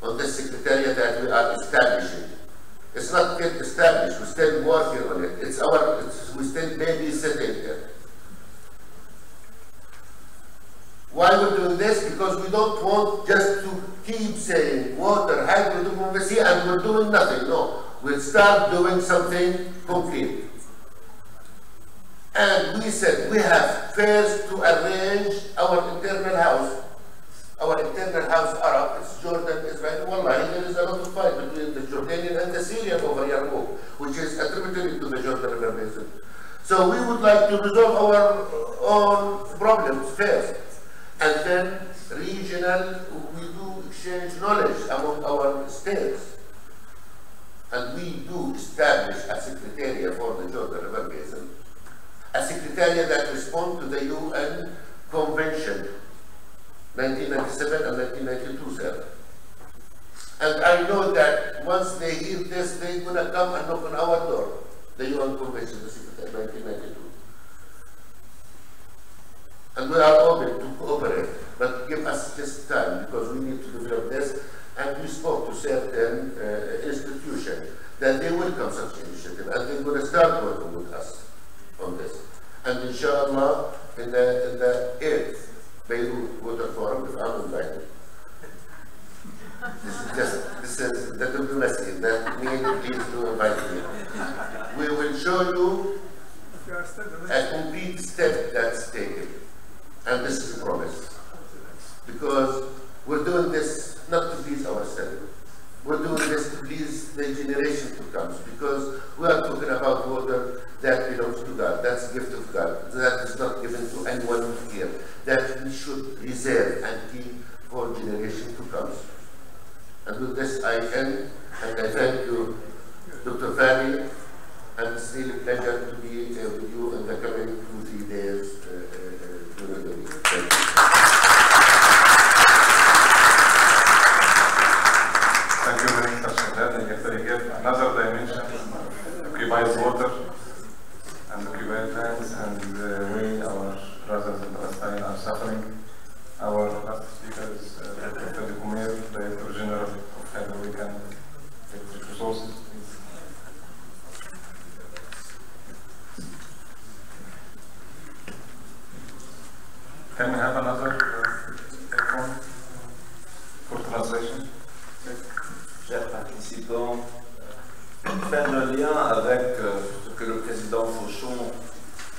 on this secretariat that we are establishing. It's not yet established, we're still working on it. We're still babysitting it. Why we're doing this? Because we don't want just to keep saying water, hydro diplomacy, and we're doing nothing. No, we'll start doing something concrete. And we said we have first to arrange our internal house. Our internal house Arab, it's Jordan, Israel. Wallahi, there is a lot of fight between the Jordanian and the Syrian over Yarmouk, which is attributed to the Jordan River Basin. So we would like to resolve our own problems first. And then regional, we do exchange knowledge among our states. And we do establish a secretariat for the Jordan River Basin. A secretariat that responds to the UN Convention 1997 and 1992, sir. And I know that once they hear this, they're going to come and knock on our door. The UN Convention, the secretariat, 1992. And we are open to cooperate, but give us just time because we need to develop this. And we spoke to certain institutions that they welcome such initiative and they're going to start working with us on this. And inshallah, in the 8th Beirut Water Forum, if I'm invited. This is the diplomacy that means please do invite me. We will show show you a complete step that's taken. And this is a promise. Because we're doing this not to please ourselves. We're doing this to please the generation to come. Because we are talking about water that belongs to God. That's a gift of God. That is not given to anyone here. That we should reserve and keep for generation to come. And with this I end, and I thank you, Dr. Fadi, and it's really a pleasure to be with you in the coming 2-3 days during the week. Thank you. Thank you, Minister Shahad, and yesterday gave another dimension, occupied water and occupied lands, and the way our brothers in Palestine are suffering. Our last speaker is Dr. Kumer, Director General of Hydro-Weekend Electric Resources. Can we have another telephone for translation? Chers participants, faire le lien avec ce que le président Fauchon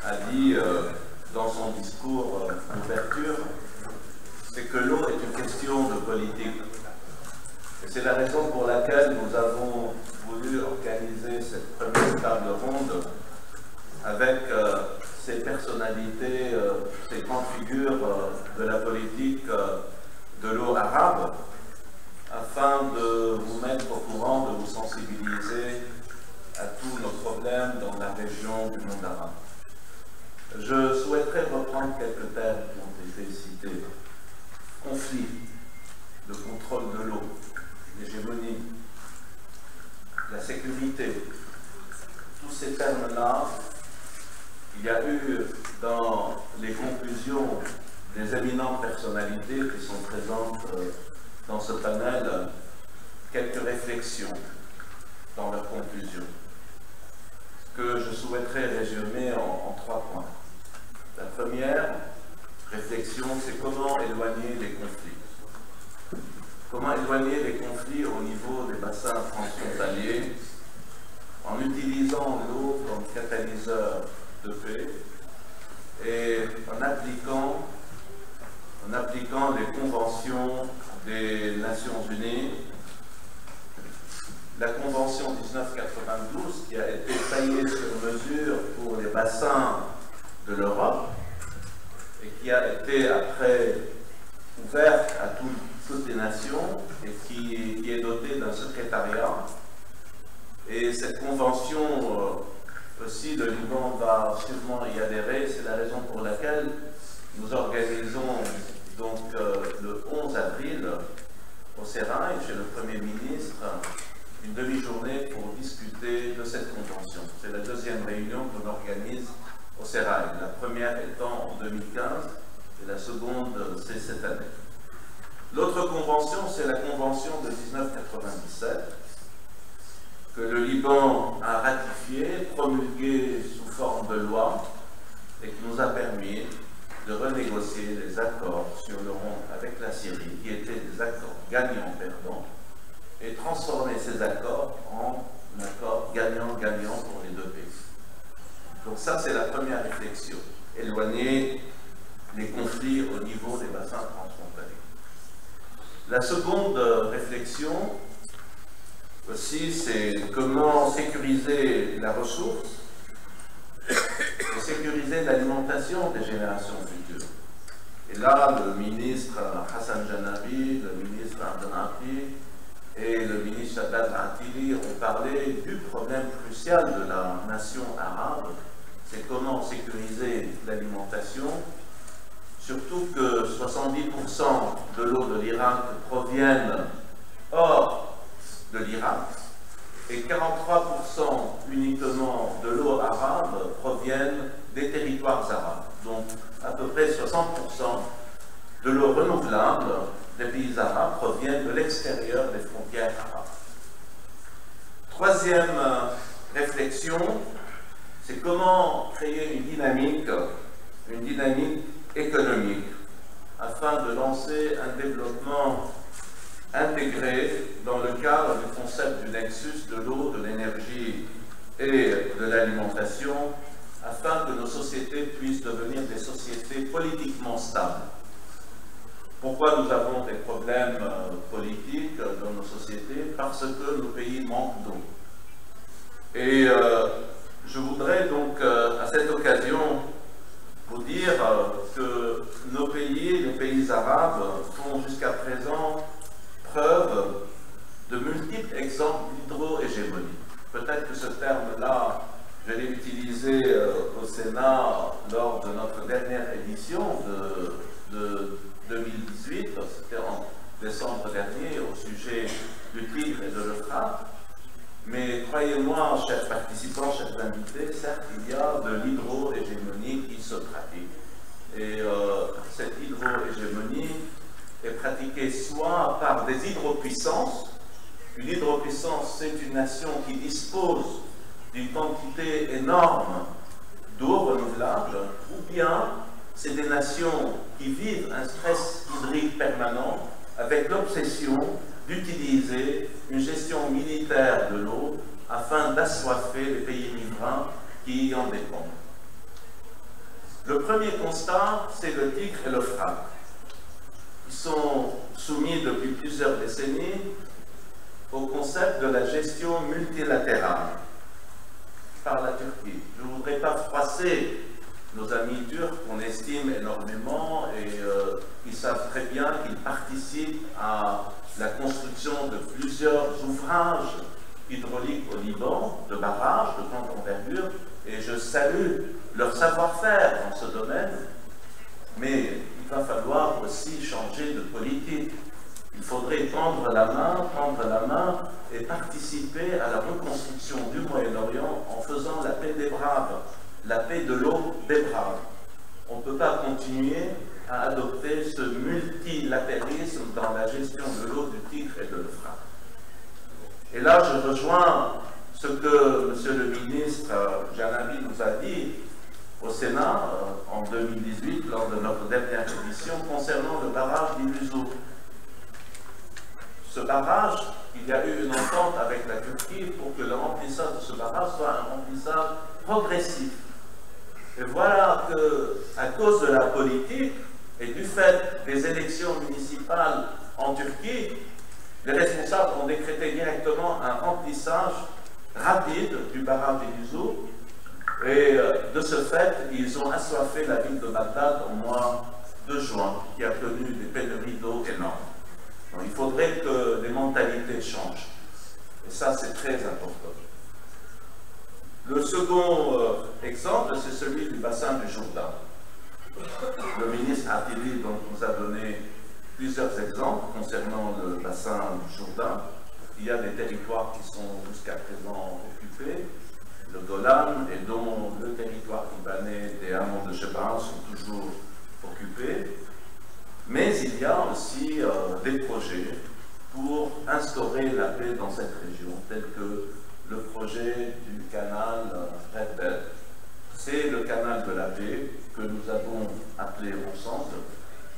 a dit dans son discours d'ouverture, c'est que l'eau est une question de politique. Et c'est la raison pour laquelle nous avons voulu organiser cette première table ronde avec ces personnalités, ces grandes figures de la politique de l'eau arabe, afin de vous mettre au courant, de vous sensibiliser à tous nos problèmes dans la région du monde arabe. Je souhaiterais reprendre quelques termes qui ont été cités. Conflit, le contrôle de l'eau, l'hégémonie, la sécurité, tous ces termes-là, il y a eu dans les conclusions des éminentes personnalités qui sont présentes dans ce panel quelques réflexions dans leurs conclusions que je souhaiterais résumer en 3 points. La première réflexion, c'est comment éloigner les conflits. Comment éloigner les conflits au niveau des bassins transfrontaliers en utilisant l'eau comme catalyseur de paix et en appliquant les conventions des Nations Unies, la Convention 1992 qui a été taillée sur mesure pour les bassins de l'Europe et qui a été après ouverte à toutes les nations et qui est dotée d'un secrétariat. Et cette convention aussi, le Liban va sûrement y adhérer. C'est la raison pour laquelle nous organisons donc le 11 avril au Sérail, chez le Premier ministre, une demi-journée pour discuter de cette convention. C'est la deuxième réunion qu'on organise au Sérail, la première étant en 2015 et la seconde c'est cette année. L'autre convention, c'est la convention de 1997 que le Liban a ratifiée, promulguée sous forme de loi et qui nous a permis de renégocier les accords sur le rond avec la Syrie, qui étaient des accords gagnants-perdants, et transformer ces accords en accords gagnant-gagnant pour les deux pays. Donc ça, c'est la première réflexion, éloigner les conflits au niveau des bassins transfrontaliers. La seconde réflexion, aussi, c'est comment sécuriser la ressource et sécuriser l'alimentation des générations futures. Et là, le ministre Hassan Janabi, le ministre Abdelnafi et le ministre Shaddad Attili ont parlé du problème crucial de la nation arabe, c'est comment sécuriser l'alimentation, surtout que 70% de l'eau de l'Irak proviennent hors de l'Irak et 43% uniquement de l'eau arabe proviennent des territoires arabes. Donc à peu près 60% de l'eau renouvelable des pays arabes proviennent de l'extérieur des frontières arabes. Troisième réflexion, c'est comment créer une dynamique économique afin de lancer un développement intégré dans le cadre du concept du nexus de l'eau, de l'énergie et de la l'alimentation, afin que nos sociétés puissent devenir des sociétés politiquement stables. Pourquoi nous avons des problèmes politiques dans nos sociétés? Parce que nos pays manquent d'eau. Et je voudrais donc à cette occasion vous dire que nos pays, les pays arabes, font jusqu'à présent preuve de multiples exemples d'hydro-hégémonie. Peut-être que ce terme-là, je l'ai utilisé au Sénat lors de notre dernière édition de 2018, c'était en décembre dernier, au sujet du Tigre et de l'Euphrate. Mais croyez-moi, chers participants, chers invités, certes, il y a de l'hydro-hégémonie qui se pratique. Et cette hydro-hégémonie est pratiquée soit par des hydropuissances. Une hydropuissance, c'est une nation qui dispose d'une quantité énorme d'eau renouvelable, ou bien c'est des nations qui vivent un stress hydrique permanent avec l'obsession d'utiliser une gestion militaire de l'eau afin d'assoiffer les pays riverains qui en dépendent. Le premier constat, c'est le Tigre et l'Euphrate, qui sont soumis depuis plusieurs décennies au concept de la gestion multilatérale par la Turquie. Je ne voudrais pas froisser nos amis turcs qu'on estime énormément et qui savent très bien qu'ils participent à la construction de plusieurs ouvrages hydrauliques au Liban, de barrages de grande envergure, et je salue leur savoir-faire dans ce domaine, mais il va falloir aussi changer de politique. Il faudrait prendre la main et participer à la reconstruction du Moyen-Orient en faisant la paix des braves, la paix de l'eau des braves. On ne peut pas continuer à adopter ce multilatéralisme dans la gestion de l'eau du Tigre et de l'Euphrate. Et là, je rejoins ce que M. le ministre Janabi nous a dit au Sénat en 2018, lors de notre dernière édition, concernant le barrage d'Iluzou. Ce barrage, il y a eu une entente avec la Turquie pour que le remplissage de ce barrage soit un remplissage progressif. Et voilà qu'à cause de la politique et du fait des élections municipales en Turquie, les responsables ont décrété directement un remplissage rapide du barrage d'Iluzou. Et de ce fait, ils ont assoiffé la ville de Bagdad au mois de juin, qui a connu des pénuries d'eau énormes. Donc, il faudrait que les mentalités changent. Et ça, c'est très important. Le second exemple, c'est celui du bassin du Jourdain. Le ministre Attili nous a donné plusieurs exemples concernant le bassin du Jourdain. Il y a des territoires qui sont jusqu'à présent occupés, le Golan, et dont le territoire libanais des hameaux de Sheba sont toujours occupés. Mais il y a aussi des projets pour instaurer la paix dans cette région, tels que le projet du canal Red Bed. C'est le canal de la paix que nous avons appelé ensemble,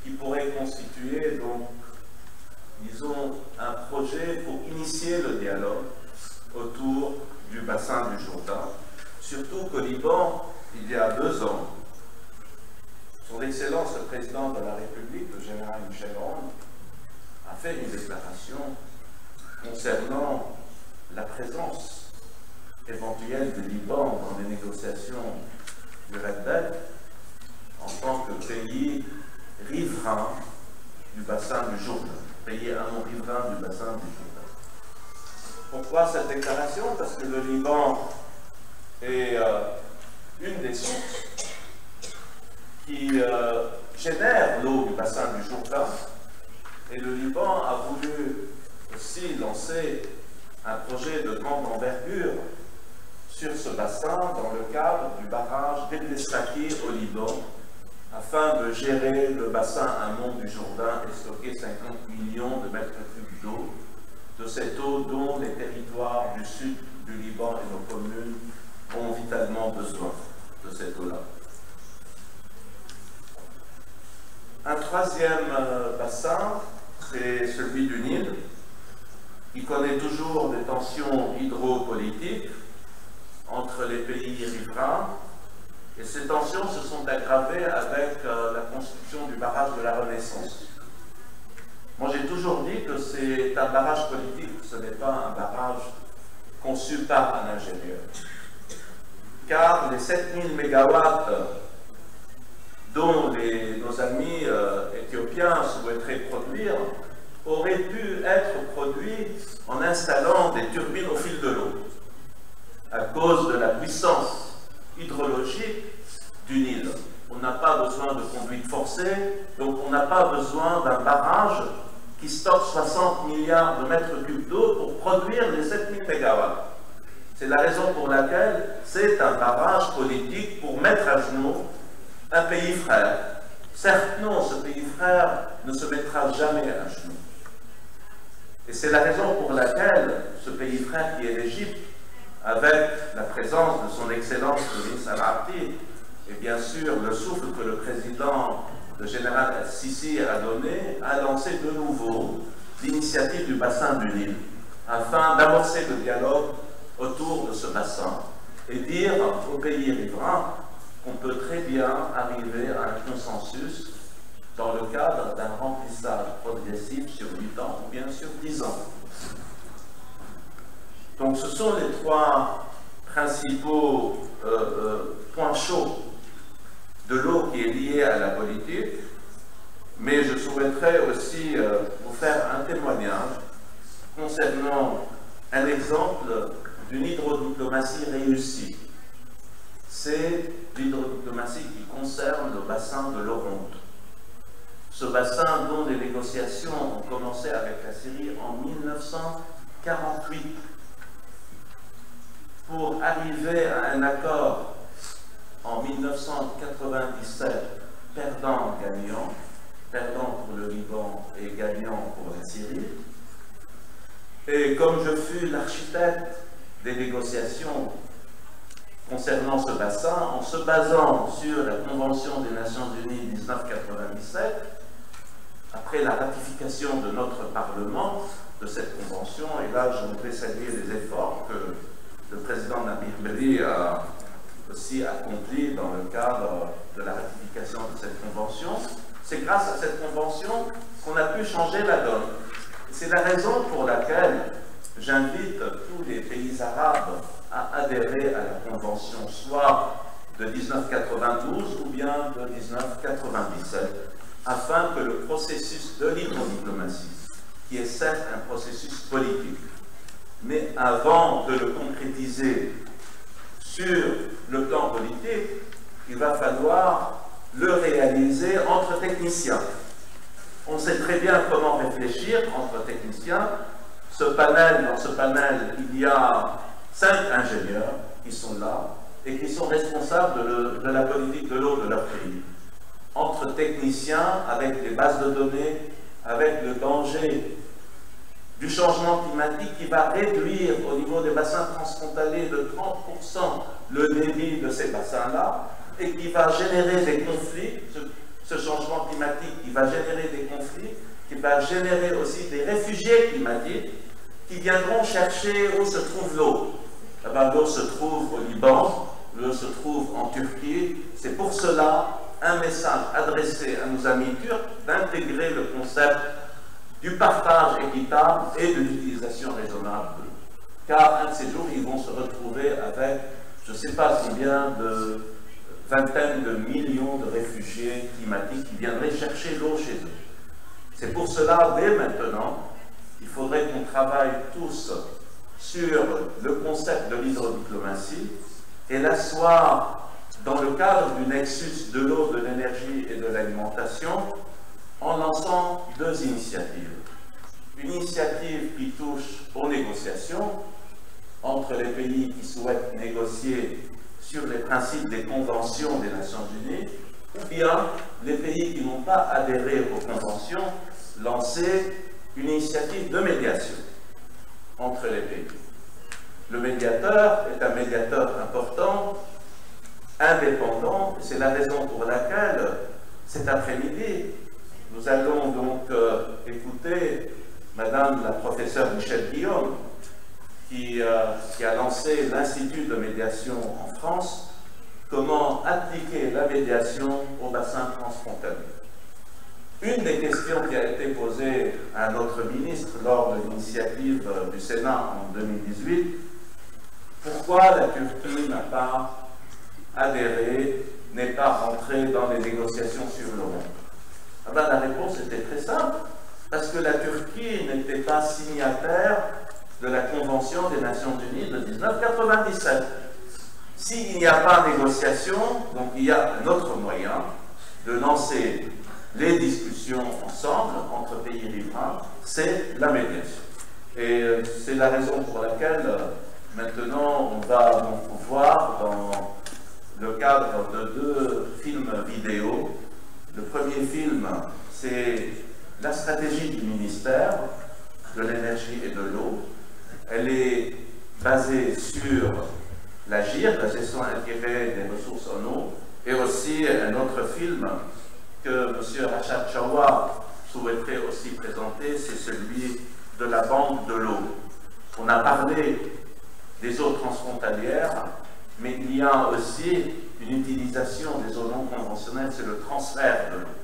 qui pourrait constituer donc, disons, un projet pour initier le dialogue autour du bassin du Jourdain. Surtout qu'au Liban, il y a 2 ans, Son Excellence le Président de la République, le général Michel Aoun, a fait une déclaration concernant la présence éventuelle du Liban dans les négociations du Red Bed en tant que pays riverain du bassin du Jourdain, pays riverain du bassin du Jourdain. Pourquoi cette déclaration? Parce que le Liban est une des sources qui génère l'eau du bassin du Jourdain, et le Liban a voulu aussi lancer un projet de grande envergure sur ce bassin dans le cadre du barrage d'El-Saki au Liban, afin de gérer le bassin amont du Jourdain et stocker 50 millions de mètres cubes d'eau, de cette eau dont les territoires du sud du Liban et nos communes ont vitalement besoin de cette eau-là. Un troisième bassin, c'est celui du Nil, qui connaît toujours des tensions hydropolitiques entre entre les pays riverains. Et ces tensions se sont aggravées avec la construction du barrage de la Renaissance. Moi, j'ai toujours dit que c'est un barrage politique, ce n'est pas un barrage conçu par un ingénieur. Car les 7000 mégawatts dont nos amis éthiopiens souhaiteraient produire auraient pu être produits en installant des turbines au fil de l'eau, à cause de la puissance hydrologique du Nil. On n'a pas besoin de conduite forcée, donc on n'a pas besoin d'un barrage qui stocke 60 milliards de mètres cubes d'eau pour produire les 7000 mégawatts. C'est la raison pour laquelle c'est un barrage politique pour mettre à genoux un pays frère. Certes, non, ce pays frère ne se mettra jamais à genoux. Et c'est la raison pour laquelle ce pays frère qui est l'Égypte, avec la présence de son Excellence le ministre Al-Abdi, et bien sûr le souffle que le président, le général Al-Sisi a donné, a lancé de nouveau l'initiative du bassin du Nil, afin d'amorcer le dialogue autour de ce bassin et dire aux pays riverains qu'on peut très bien arriver à un consensus dans le cadre d'un remplissage progressif sur 8 ans ou bien sur 10 ans. Donc ce sont les trois principaux points chauds de l'eau qui est liée à la politique, mais je souhaiterais aussi vous faire un témoignage concernant un exemple d'une hydrodiplomatie réussie. C'est l'hydrodiplomatie qui concerne le bassin de l'Oronte. Ce bassin dont les négociations ont commencé avec la Syrie en 1948 pour arriver à un accord en 1997, perdant-gagnant, perdant pour le Liban et gagnant pour la Syrie. Et comme je fus l'architecte des négociations concernant ce bassin, en se basant sur la Convention des Nations Unies 1997, après la ratification de notre Parlement de cette Convention, et là je voudrais saluer les efforts que le président Nabil Berri a aussi accompli dans le cadre de la ratification de cette Convention, c'est grâce à cette Convention qu'on a pu changer la donne. C'est la raison pour laquelle j'invite tous les pays arabes à adhérer à la Convention, soit de 1992 ou bien de 1997, afin que le processus de l'hydrodiplomatie, qui est certes un processus politique, mais avant de le concrétiser sur le plan politique, il va falloir le réaliser entre techniciens. On sait très bien comment réfléchir entre techniciens. Dans ce panel, il y a 5 ingénieurs qui sont là et qui sont responsables de la politique de l'eau de leur pays. Entre techniciens, avec les bases de données, avec le danger du changement climatique qui va réduire au niveau des bassins transfrontaliers de 30% le débit de ces bassins-là et qui va générer des conflits, ce changement climatique qui va générer des conflits, qui va générer aussi des réfugiés climatiques qui viendront chercher où se trouve l'eau. L'eau se trouve au Liban, l'eau se trouve en Turquie. C'est pour cela un message adressé à nos amis turcs d'intégrer le concept du partage équitable et de l'utilisation raisonnable de l'eau. Car un de ces jours, ils vont se retrouver avec, je ne sais pas combien de vingtaines de millions de réfugiés climatiques qui viendraient chercher l'eau chez eux. C'est pour cela, dès maintenant, il faudrait qu'on travaille tous sur le concept de l'hydrodiplomatie et l'asseoir dans le cadre du nexus de l'eau, de l'énergie et de l'alimentation en lançant 2 initiatives. Une initiative qui touche aux négociations entre les pays qui souhaitent négocier sur les principes des conventions des Nations Unies, ou bien les pays qui n'ont pas adhéré aux conventions, lancer une initiative de médiation entre les pays. Le médiateur est un médiateur important, indépendant, c'est la raison pour laquelle cet après-midi, nous allons donc écouter Madame la professeure Michel Guillaume, qui a lancé l'Institut de médiation en France, comment appliquer la médiation au bassin transfrontalier. Une des questions qui a été posée à notre ministre lors de l'initiative du Sénat en 2018, pourquoi la Turquie n'a pas adhéré, n'est pas rentrée dans les négociations sur l'euro? Ah ben, la réponse était très simple, parce que la Turquie n'était pas signataire de la Convention des Nations Unies de 1997. S'il n'y a pas de négociation, donc il y a un autre moyen de lancer les discussions ensemble entre pays riverains, c'est la médiation. Et c'est la raison pour laquelle maintenant on va donc voir dans le cadre de 2 films vidéo. Le premier film, c'est la stratégie du ministère de l'énergie et de l'eau. Elle est basée sur la GIR, la gestion intégrée des ressources en eau, et aussi un autre film que M. Rachad Chawa souhaiterait aussi présenter, c'est celui de la Banque de l'eau. On a parlé des eaux transfrontalières, mais il y a aussi une utilisation des eaux non conventionnelles, c'est le transfert de l'eau.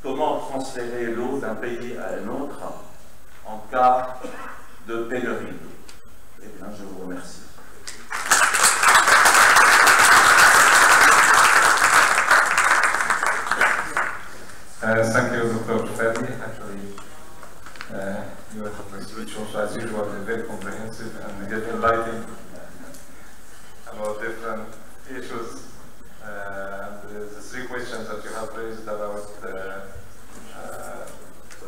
Comment transférer l'eau d'un pays à un autre en cas de pénurie d'eau? Eh bien, je vous remercie. Thank you, Dr. Fadi. Actually, your speech also, as usual, is very comprehensive and get enlightening about different issues. The 3 questions that you have raised about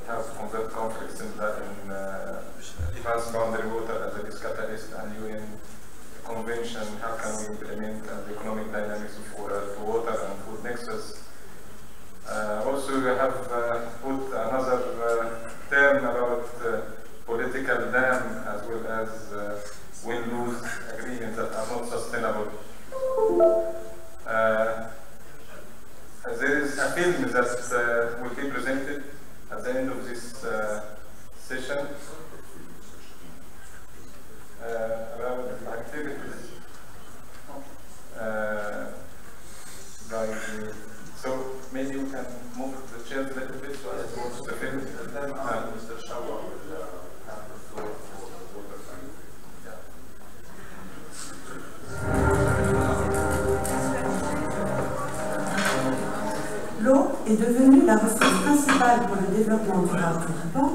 how to convert conflicts in transboundary water as a risk catalyst and UN convention, how can we implement the economic dynamics of water and food nexus. Also, we have put another term about political dam as well as win-lose agreements that are not sustainable. There is a film that will be presented at the end of this session about activities by the. So maybe you can move the chair a little bit so as to watch the film. And then Mr. Shawa will have the floor for water. L'eau est devenue la ressource principale pour le développement durable du Liban.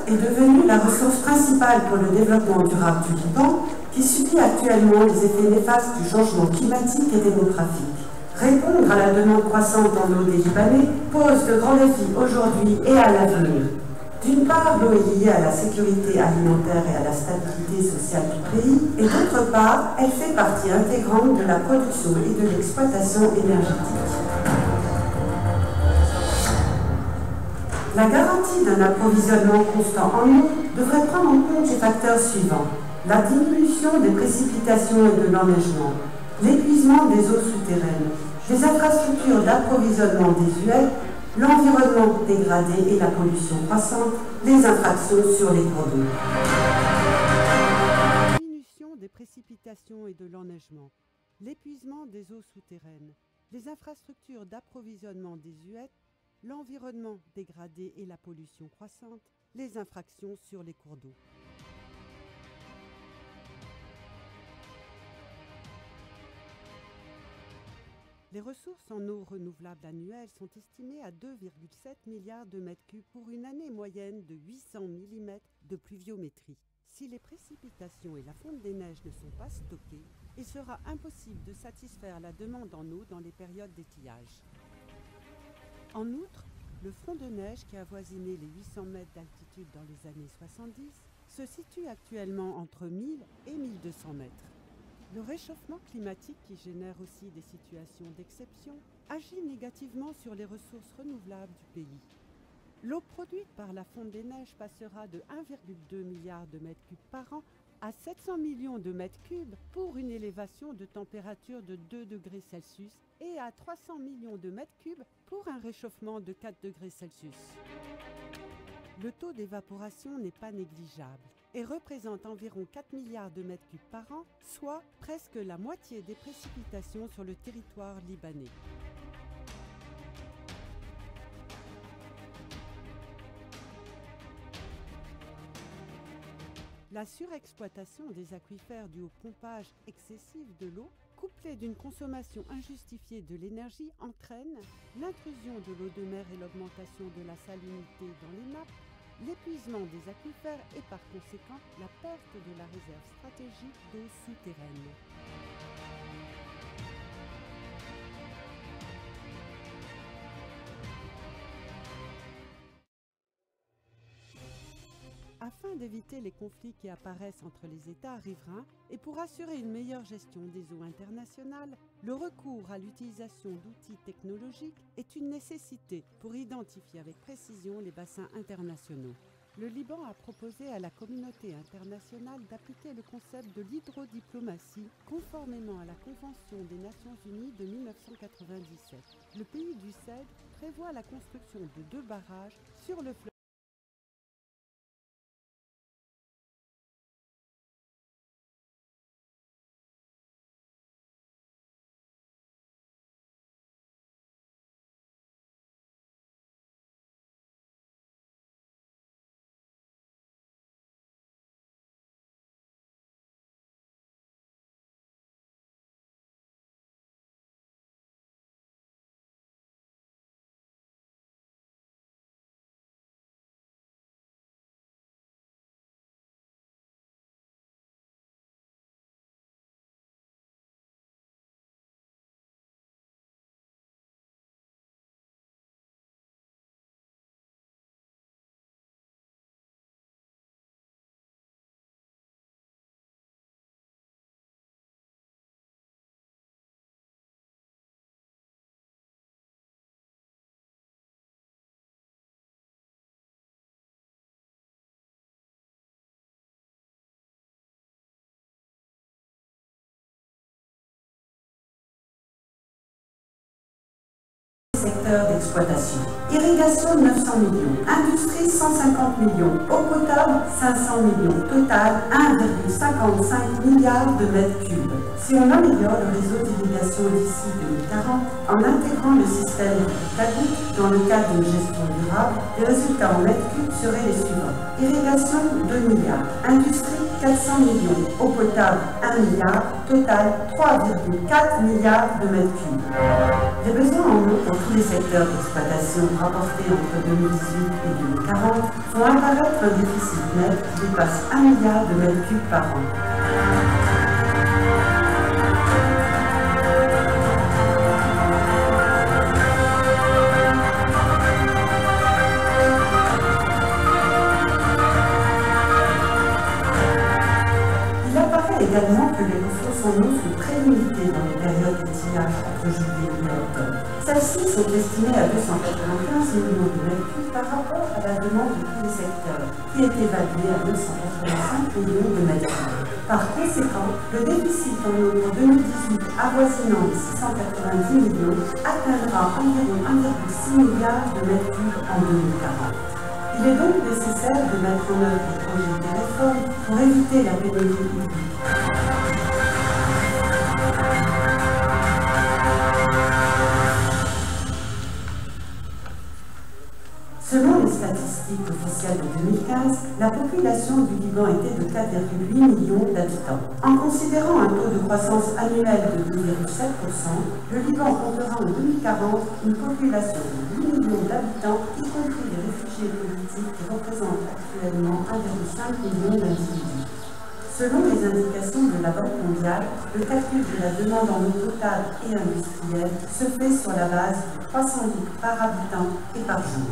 Est devenue la ressource principale pour le développement durable du Liban, qui subit actuellement les effets néfastes du changement climatique et démographique. Répondre à la demande croissante en eau des Libanais pose de grands défis aujourd'hui et à l'avenir. D'une part, l'eau est liée à la sécurité alimentaire et à la stabilité sociale du pays, et d'autre part, elle fait partie intégrante de la production et de l'exploitation énergétique. La garantie d'un approvisionnement constant en eau devrait prendre en compte les facteurs suivants: la diminution des précipitations et de l'enneigement, l'épuisement des eaux souterraines, les infrastructures d'approvisionnement désuètes, l'environnement dégradé et la pollution croissante, les infractions sur les cours d'eau. La diminution des précipitations et de l'enneigement, l'épuisement des eaux souterraines, les infrastructures d'approvisionnement désuètes, l'environnement dégradé et la pollution croissante, les infractions sur les cours d'eau. Les ressources en eau renouvelable annuelles sont estimées à 2,7 milliards de mètres cubes pour une année moyenne de 800 mm de pluviométrie. Si les précipitations et la fonte des neiges ne sont pas stockées, il sera impossible de satisfaire la demande en eau dans les périodes d'étiage. En outre, le front de neige qui a avoisiné les 800 mètres d'altitude dans les années 70 se situe actuellement entre 1000 et 1200 mètres. Le réchauffement climatique, qui génère aussi des situations d'exception, agit négativement sur les ressources renouvelables du pays. L'eau produite par la fonte des neiges passera de 1,2 milliard de mètres cubes par an à 700 millions de mètres cubes pour une élévation de température de 2 degrés Celsius et à 300 millions de mètres cubes pour un réchauffement de 4 degrés Celsius. Le taux d'évaporation n'est pas négligeable et représente environ 4 milliards de mètres cubes par an, soit presque la moitié des précipitations sur le territoire libanais. La surexploitation des aquifères due au pompage excessif de l'eau, couplée d'une consommation injustifiée de l'énergie, entraîne l'intrusion de l'eau de mer et l'augmentation de la salinité dans les nappes, l'épuisement des aquifères et par conséquent la perte de la réserve stratégique d'eau souterraine. Afin d'éviter les conflits qui apparaissent entre les États riverains et pour assurer une meilleure gestion des eaux internationales, le recours à l'utilisation d'outils technologiques est une nécessité pour identifier avec précision les bassins internationaux. Le Liban a proposé à la communauté internationale d'appliquer le concept de l'hydrodiplomatie conformément à la Convention des Nations Unies de 1997. Le pays du CED prévoit la construction de 2 barrages sur le fleuve. Secteur d'exploitation. Irrigation 900 millions, industrie 150 millions, eau potable 500 millions, total 1,55 milliard de mètres cubes. Si on améliore le réseau d'irrigation d'ici 2040 en intégrant le système goutte dans le cadre d'une gestion durable, les résultats en mètres cubes seraient les suivants. Irrigation 2 milliards, industrie 400 millions, eau potable 1 milliard, total 3,4 milliards de mètres cubes. Les besoins en eau dans tous les secteurs d'exploitation rapportés entre 2018 et 2040 font apparaître un déficit net qui dépasse 1 milliard de mètres cubes par an. Également que les ressources en eau sont très limitées dans les périodes d'étiage entre juillet et octobre. Celles-ci sont estimées à 295 millions de mètres cubes par rapport à la demande de tous les secteurs, qui est évaluée à 285 millions de mètres cubes. Par conséquent, le déficit en eau pour 2018 avoisinant les 690 millions atteindra environ 1,6 milliard de mètres cubes en 2040. Il est donc nécessaire de mettre en œuvre des projets de réforme pour éviter la pénurie hydrique. Selon les statistiques officielles de 2015, la population du Liban était de 4,8 millions d'habitants. En considérant un taux de croissance annuelle de 2,7%, le Liban comptera en 2040 une population de 8 millions d'habitants, y compris les réfugiés politiques qui représentent actuellement 1,5 million d'individus. Selon les indications de la Banque mondiale, le calcul de la demande en eau potable et industrielle se fait sur la base de 300 litres par habitant et par jour.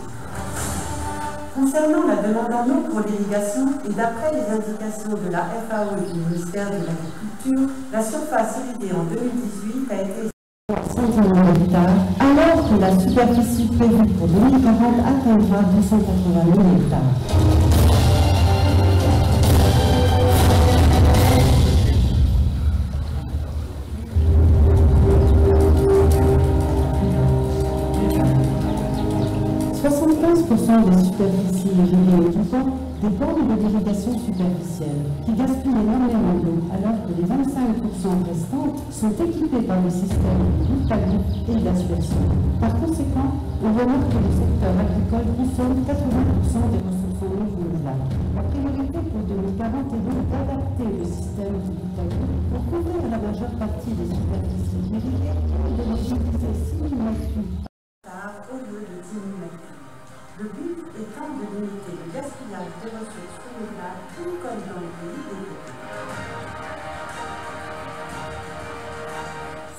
Concernant la demande en eau pour l'irrigation, et d'après les indications de la FAO et du ministère de l'Agriculture, la surface irriguée en 2018 a été 110 millions d'hectares, alors que la superficie prévue pour 2040 atteindra 280 000 hectares. Des superficies irriguées au Liban dépendent de l'irrigation superficielle, qui gaspille énormément d'eau, alors que les 25% restantes sont équipées par le système de talus et d'aspersion. Par conséquent, on remarque que le secteur agricole consomme 80% des ressources en eau renouvelables. La priorité pour 2040 est donc d'adapter le système du talus pour couvrir la majeure partie des superficies irriguées et de l'utiliser 6 000 m3 au lieu de 10 000 m3. Le but étant de limiter le gaspillage des ressources renouvelables, tout comme dans les pays développés.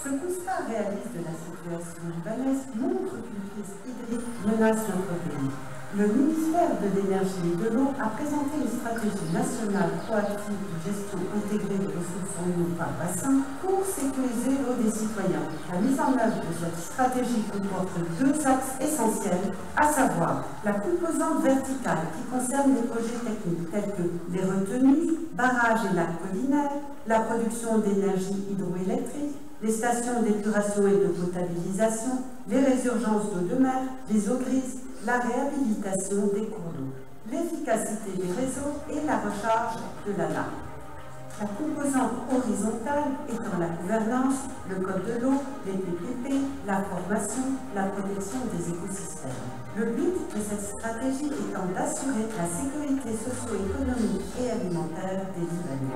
Ce constat réaliste de la situation libanaise montre qu'une crise hydrique menace notre pays. Le ministère de l'Énergie et de l'Eau a présenté une stratégie nationale proactive de gestion intégrée des ressources en eau par bassin pour sécuriser l'eau des citoyens. La mise en œuvre de cette stratégie comporte deux axes essentiels, à savoir la composante verticale qui concerne les projets techniques tels que les retenues, barrages et lacs collinaires, la production d'énergie hydroélectrique, les stations d'épuration et de potabilisation, les résurgences d'eau de mer, les eaux grises, la réhabilitation des cours d'eau, l'efficacité des réseaux et la recharge de la lame. La composante horizontale étant la gouvernance, le code de l'eau, les PPP, la formation, la protection des écosystèmes. Le but de cette stratégie étant d'assurer la sécurité socio-économique et alimentaire des Libanais.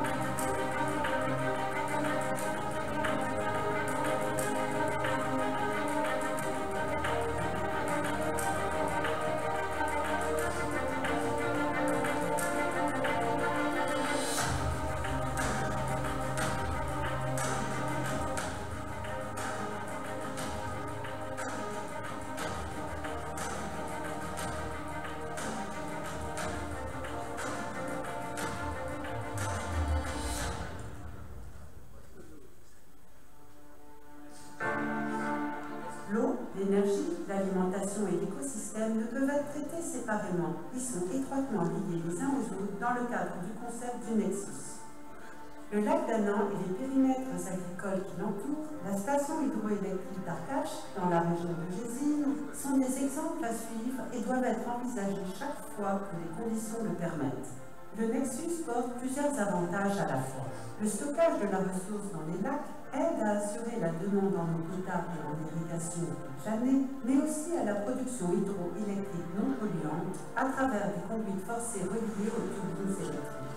L'énergie, l'alimentation et l'écosystème ne peuvent être traités séparément. Ils sont étroitement liés les uns aux autres dans le cadre du concept du nexus. Le lac d'Annan et les périmètres agricoles qui l'entourent, la station hydroélectrique d'Arkash, dans la région de Jésine, sont des exemples à suivre et doivent être envisagés chaque fois que les conditions le permettent. Le nexus porte plusieurs avantages à la fois. Le stockage de la ressource dans les lacs aide à assurer la demande en eau potable et en irrigation toute l'année, mais aussi à la production hydroélectrique non polluante à travers des conduites forcées reliées aux turbines électriques.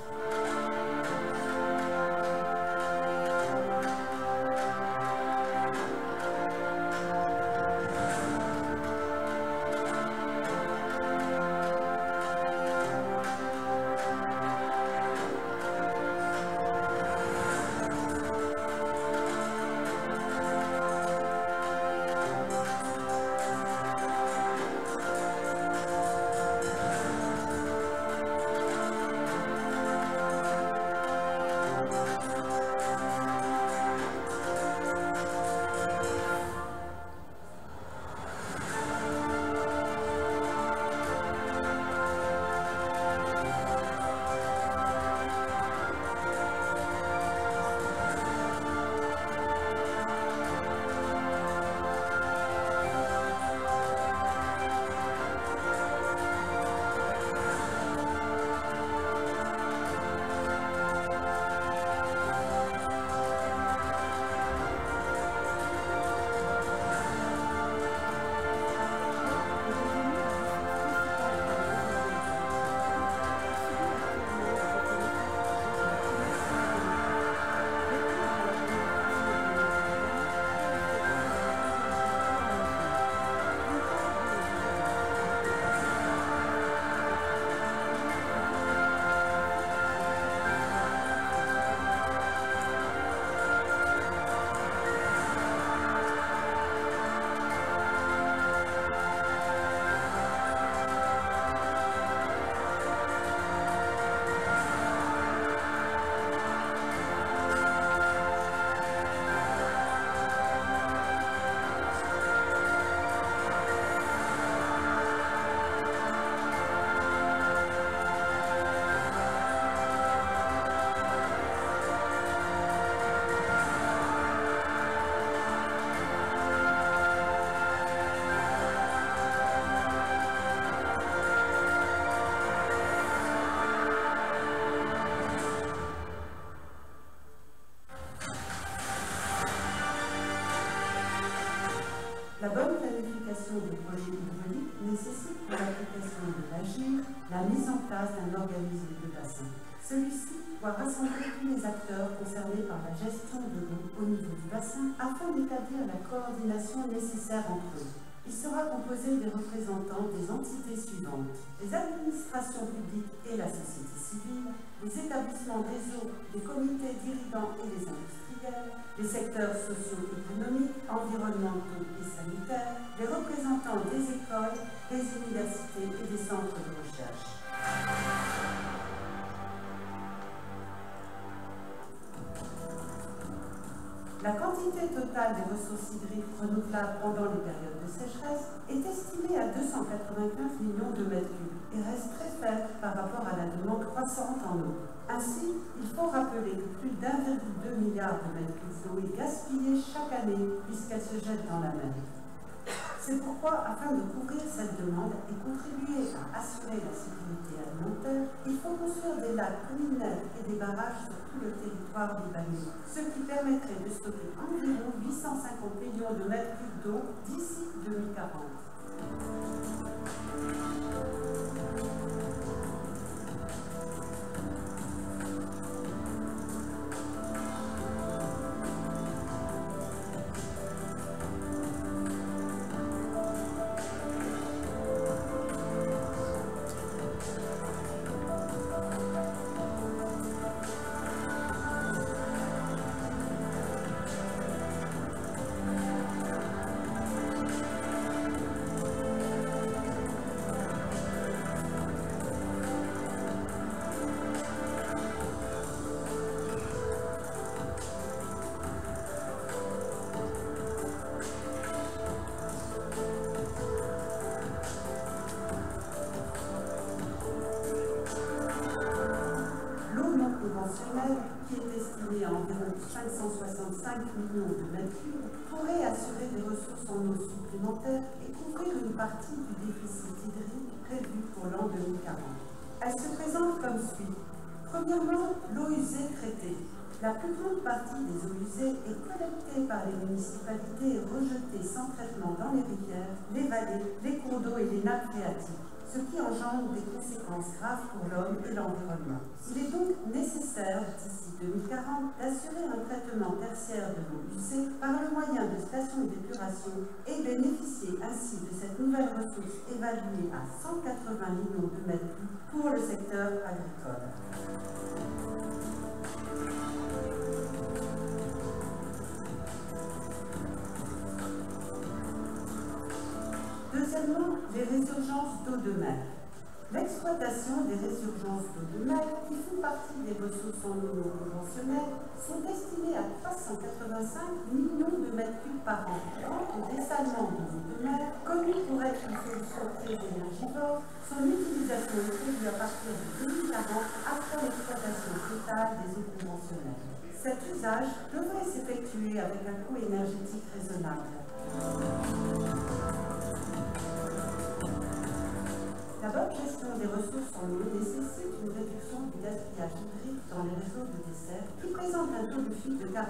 La bonne planification des projets hydrauliques nécessite pour l'application de l'AGIR la mise en place d'un organisme de bassin. Celui-ci doit rassembler tous les acteurs concernés par la gestion de l'eau au niveau du bassin afin d'établir la coordination nécessaire entre eux. Il sera composé des représentants des entités suivantes: les administrations publiques et la société civile, les établissements des eaux, les comités dirigeants et les industriels, les secteurs socio-économiques, environnementaux et sanitaires, les représentants des écoles, des universités et des centres de recherche. La quantité totale des ressources hydriques renouvelables pendant les périodes de sécheresse est estimée à 295 millions de mètres cubes et reste très faible par rapport à la demande croissante en eau. Ainsi, il faut rappeler que plus d'1,2 milliard de mètres cubes d'eau est gaspillée chaque année puisqu'elle se jette dans la mer. C'est pourquoi, afin de couvrir cette demande et contribuer à assurer la sécurité alimentaire, il faut construire des lacs communautaires et des barrages sur tout le territoire libanais, ce qui permettrait de stocker environ 850 millions de mètres cubes d'eau d'ici 2040. Qui est estimé à environ 565 millions de mètres cubes, pourrait assurer des ressources en eau supplémentaires et couvrir une partie du déficit hydrique prévu pour l'an 2040. Elle se présente comme suit. Premièrement, l'eau usée traitée. La plus grande partie des eaux usées est collectée par les municipalités et rejetée sans traitement dans les rivières, les vallées, les cours d'eau et les nappes phréatiques, ce qui engendre des conséquences graves pour l'homme et l'environnement. Il est donc nécessaire, d'ici 2040, d'assurer un traitement tertiaire de l'eau usée par le moyen de stations d'épuration et bénéficier ainsi de cette nouvelle ressource évaluée à 180 millions de mètres cubes pour le secteur agricole. Deuxièmement, les résurgences d'eau de mer. L'exploitation des résurgences d'eau de mer, qui font partie des ressources en eau non conventionnelles, sont estimées à 385 millions de mètres cubes par an. Quant au dessalement de l'eau de mer, connu pour être une solution très énergivore, son utilisation est prévue à partir de 2040 après l'exploitation totale des eaux conventionnelles. Cet usage devrait s'effectuer avec un coût énergétique raisonnable. La bonne gestion des ressources en eau nécessite une réduction du gaspillage hydrique dans les réseaux de dessert qui présente un taux de fuite de 48%.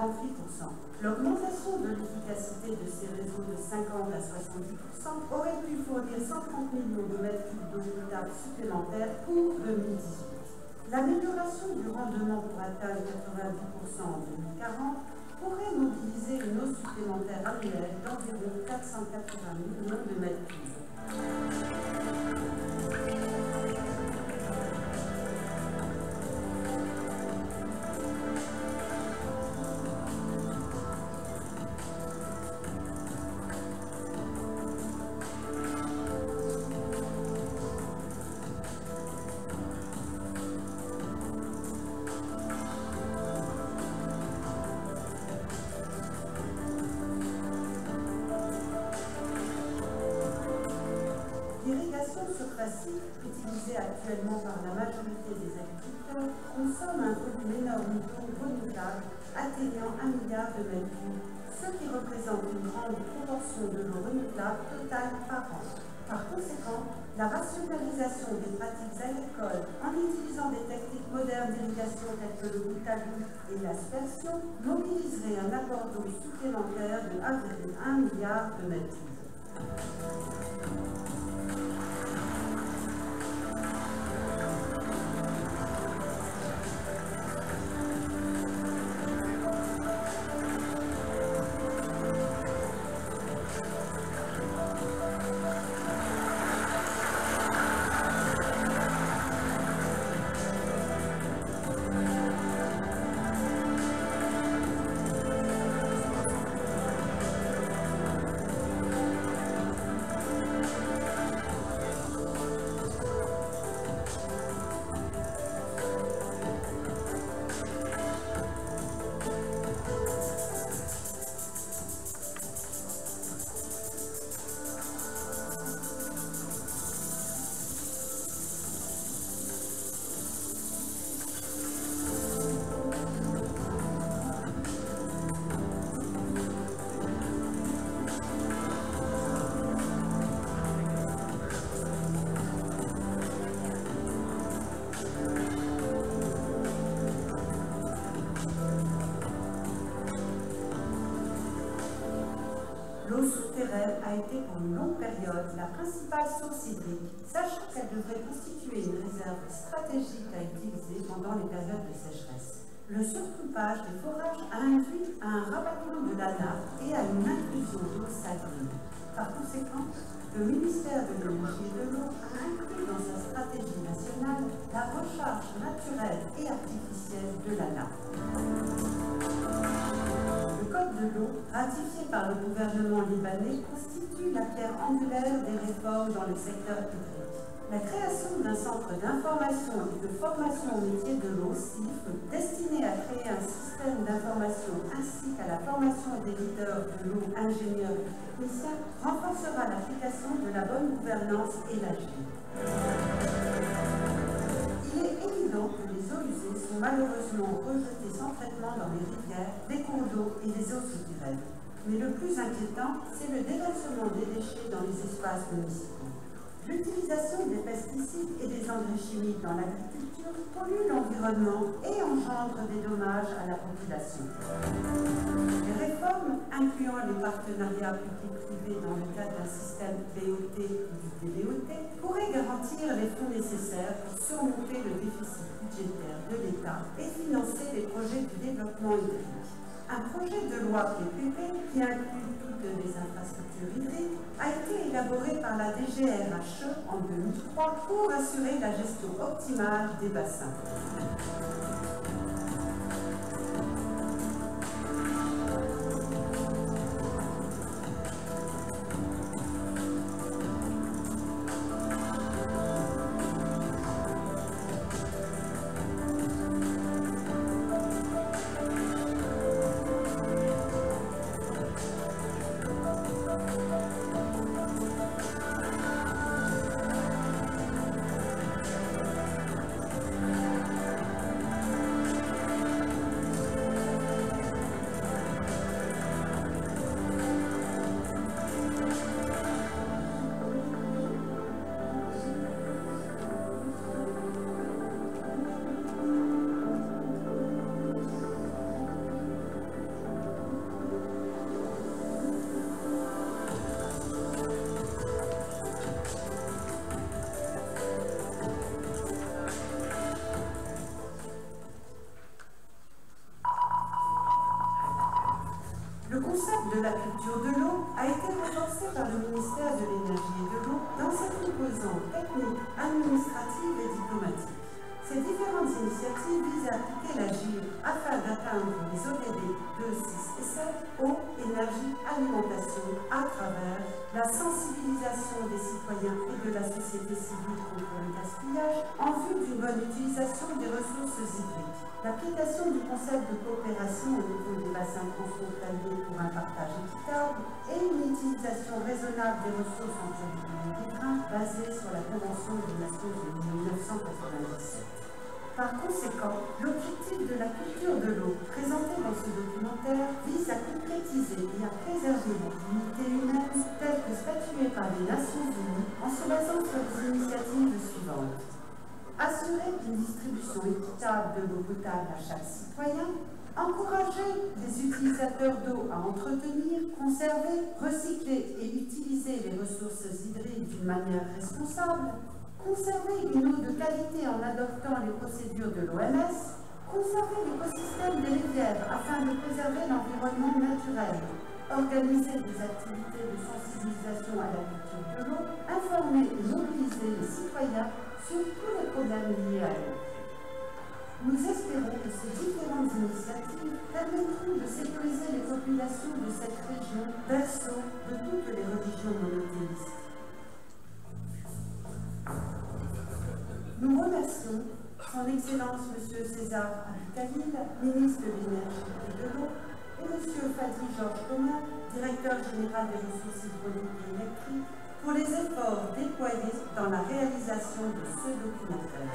L'augmentation de l'efficacité de ces réseaux de 50 à 70% aurait pu fournir 130 millions de mètres cubes d'eau potable supplémentaires pour 2018. L'amélioration du rendement pour atteindre 90% en 2040 pourrait mobiliser une eau supplémentaire annuelle d'environ 480 millions de mètres cubes. Utilisée actuellement par la majorité des agriculteurs, consomme un volume énorme d'eau renouvelable atteignant 1 milliard de mètres cubes, ce qui représente une grande proportion de l'eau renouvelable totale par an. Par conséquent, la rationalisation des pratiques agricoles en utilisant des techniques modernes d'irrigation telles que le goutte à goutte et l'aspersion mobiliserait un apport d'eau supplémentaire de 1,1 milliard de mètres cubes. L'eau souterraine a été pour une longue période la principale source hydrique, sachant qu'elle devrait constituer une réserve stratégique à utiliser pendant les périodes de sécheresse. Le surcoupage des forages a induit à un rabattement de la nappe et à une intrusion d'eau saline. Par conséquent, le ministère de l'Énergie et de l'eau a inclus dans sa stratégie nationale la recharge naturelle et artificielle de la nappe. Le Code de l'eau, ratifié par le gouvernement libanais, constitue la pierre angulaire des réformes dans le secteur hydrique. La création d'un centre d'information et de formation au métier de l'eau, CIF, destiné à créer un système d'information ainsi qu'à la formation des leaders de l'eau, ingénieurs et techniciens, renforcera l'application de la bonne gouvernance et l'agir. Il est évident que les eaux usées sont malheureusement rejetées sans traitement dans les rivières, les cours d'eau et les eaux souterraines. Mais le plus inquiétant, c'est le déversement des déchets dans les espaces municipaux. L'utilisation des pesticides et des engrais chimiques dans l'agriculture pollue l'environnement et engendre des dommages à la population. Les réformes, incluant les partenariats publics-privés dans le cadre d'un système BOT ou du DBOT, pourraient garantir les fonds nécessaires pour surmonter le déficit budgétaire de l'État et financer les projets de développement hydrique. Un projet de loi PPP, qui inclut toutes les infrastructures hydriques, a été élaboré par la DGRHE en 2003 pour assurer la gestion optimale des bassins. Le concept de la culture de l'eau a été renforcé par le ministère de l'Énergie et de l'eau dans ses composantes techniques, administratives et diplomatiques. Ces différentes initiatives visent à appliquer l'agir afin d'atteindre les ODD 2, 6 et 7, eau, énergie, alimentation, à travers la sensibilisation des citoyens et de la société civile contre le gaspillage en vue d'une bonne utilisation des ressources hydriques. L'application du concept de coopération au niveau des bassins transfrontaliers pour un partage équitable et une utilisation raisonnable des ressources en territoire riverain basée sur la Convention des Nations Unies de 1997. Par conséquent, l'objectif de la culture de l'eau présenté dans ce documentaire vise à concrétiser et à préserver les dignités humaines telles que statuées par les Nations Unies en se basant sur les initiatives suivantes. Assurer une distribution équitable de l'eau potable à chaque citoyen, Encourager les utilisateurs d'eau à entretenir, conserver, recycler et utiliser les ressources hydriques d'une manière responsable, conserver une eau de qualité en adoptant les procédures de l'OMS, conserver l'écosystème des rivières afin de préserver l'environnement naturel, organiser des activités de sensibilisation à la culture de l'eau, informer et mobiliser les citoyens sur tous les problèmes liés à l'eau. Nous espérons que ces différentes initiatives permettront de sécuriser les populations de cette région, berceau de toutes les religions monothéistes. Nous remercions Son Excellence M. César Abdelkhalil, ministre de l'Énergie et de l'Eau, et M. Fadi Georges Thomas, directeur général des ressources hydrauliques et électriques, pour les efforts déployés dans la réalisation de ce documentaire.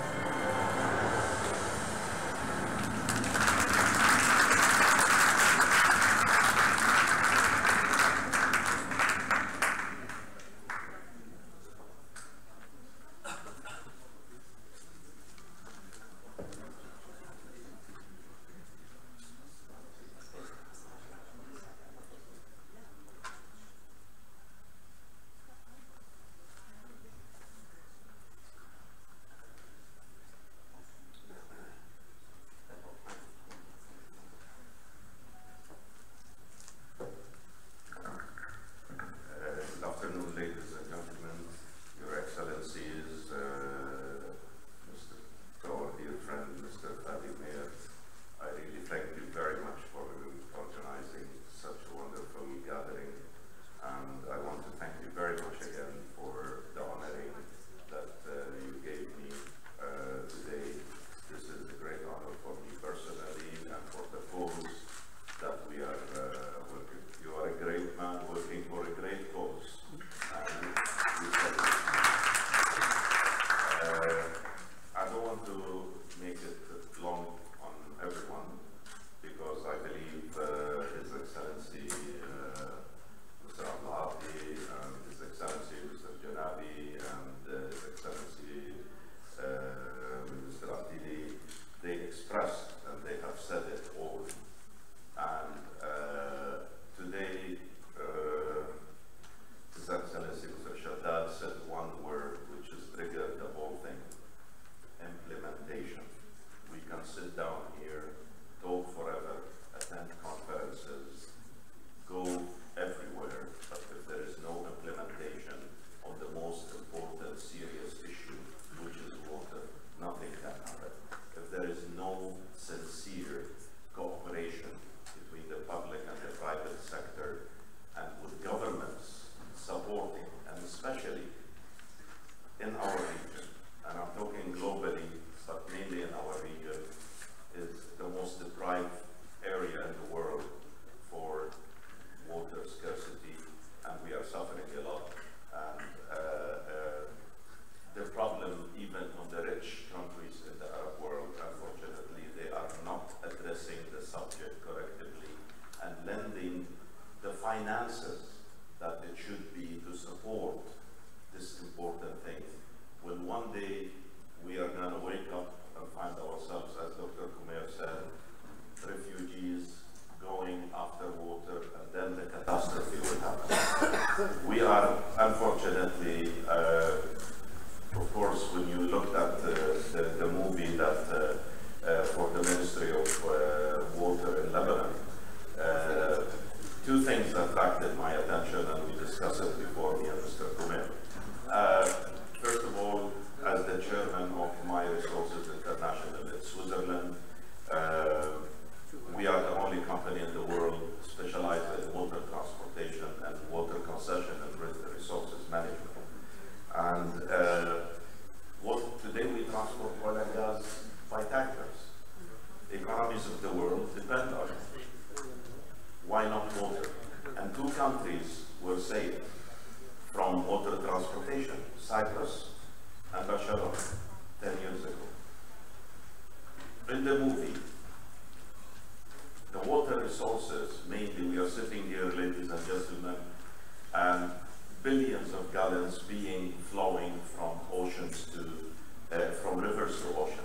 from rivers to oceans.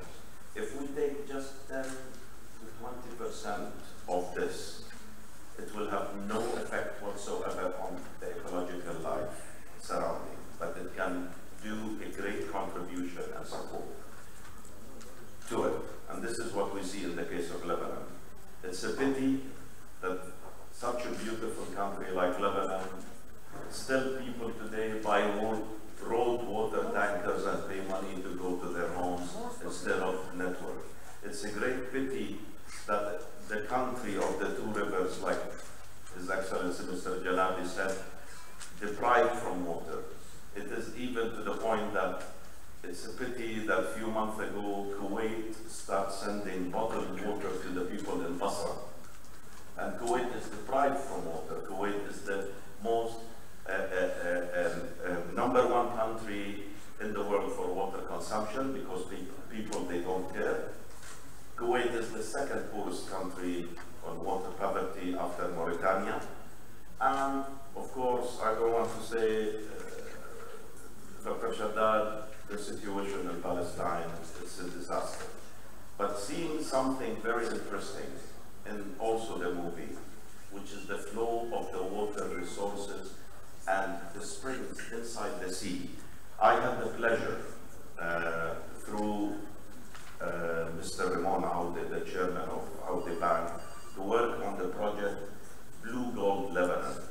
If we take just 10 to 20% whatsoever on the ecological life surrounding, but it can do a great contribution and support to it. And this is what we see in the case of Lebanon. It's a pity that such a beautiful country like Lebanon, still people today buy road water tankers and pay money to go to their homes instead of network. It's a great pity that the country of the two rivers, like His Excellency Mr. Jalabi said, deprived from water. It is even to the point that it's a pity that a few months ago Kuwait started sending bottled water to the people in Basra. And Kuwait is deprived from water. Kuwait is the most #1 country in the world for water consumption because people, they don't care. Kuwait is the second poorest country on water poverty after Mauritania. And of course, I don't want to say, Dr. Shaddad, the situation in Palestine is a disaster. But seeing something very interesting in also the movie, which is the flow of the water resources and the springs inside the sea. I had the pleasure through Mr. Ramon Aoudi, the chairman of Aoudi Bank, to work on the project Blue Gold Lebanon.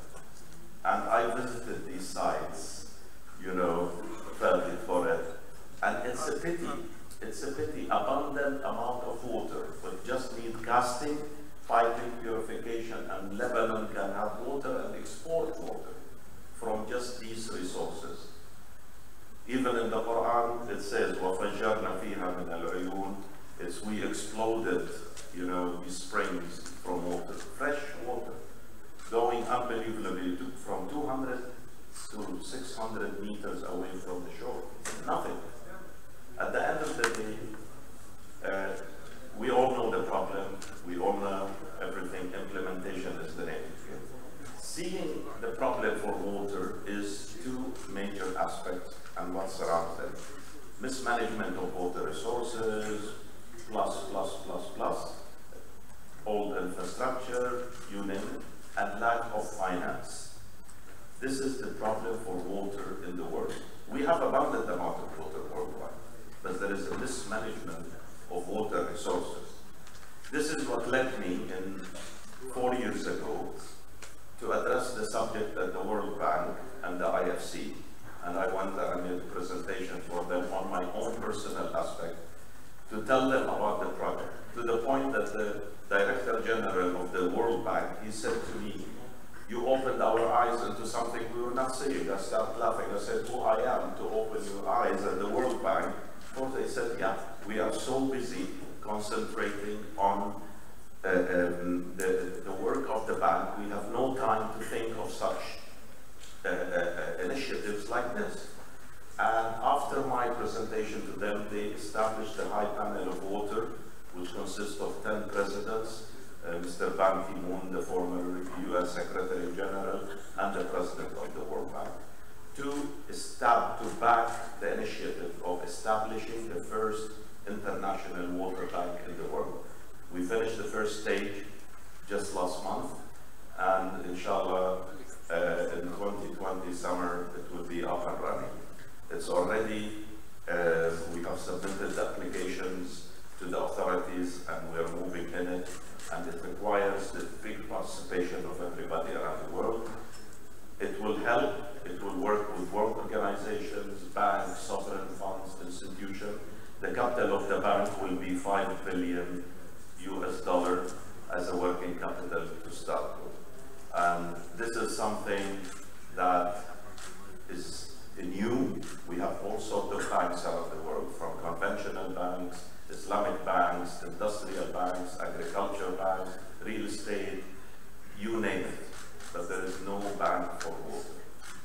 And I visited these sites, you know, felt it for it. And it's a pity, abundant amount of water, but just need casting, piping, purification, and Lebanon can have water and export water from just these resources. Even in the Quran, it says, وَفَجَّرْنَا فِيهَا مِنَ الْعُيُونِ, it's we exploded, you know, these springs from water, fresh water, going unbelievably from 200 to 600 meters away from the shore. Nothing. At the end of the day, we all know the problem, we all know everything, implementation is the name. Seeing the problem for water is two major aspects and what surrounds them. Mismanagement of water resources, plus, old infrastructure, you name it, and lack of finance. This is the problem for water in the world. We have abundant amount of water worldwide, but there is a mismanagement of water resources. This is what led me 4 years ago to address the subject at the World Bank and the IFC. And I went there and made a presentation for them on my own personal aspect to tell them about the project, to the point that the Director General of the World Bank, he said to me, you opened our eyes into something we were not seeing. I started laughing. I said, who I am to open your eyes at the World Bank? Well, they said, yeah, we are so busy concentrating on the work of the bank, we have no time to think of such initiatives like this. And after my presentation to them, they established a high panel of water, which consists of 10 presidents, Mr. Ban Ki-moon, the former US Secretary General, and the President of the World Bank, to back the initiative of establishing the first international water bank in the world. We finished the first stage just last month, and inshallah, in 2020 summer, it will be up and running. It's already, we have submitted applications to the authorities, and we are moving in it, and it requires the big participation of everybody around the world. It will help, it will work with world organizations, banks, sovereign funds, institutions. The capital of the bank will be $5 billion US as a working capital to start with. And this is something that is new. We have all sorts of banks around the world, from conventional banks, Islamic banks, industrial banks, agriculture banks, real estate, you name it. But there is no bank for water.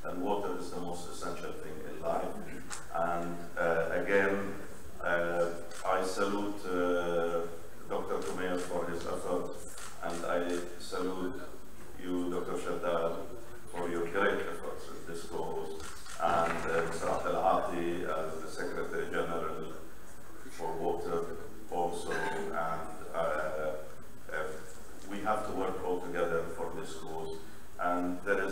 And water is the most essential thing in life. And again, I salute Dr. Tumeir for his effort, and I salute you, Dr. Shaddad, for your great efforts in this cause, and Mr. Abdel-Ati as the Secretary General for water also, and we have to work all together for this cause. And there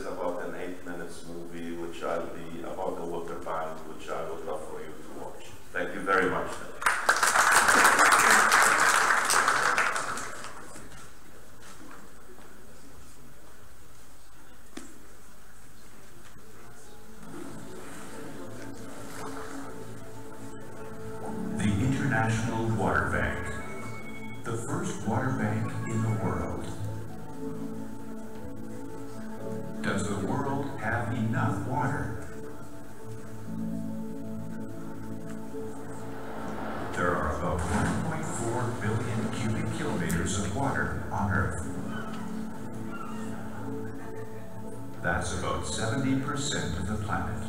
70% of the planet.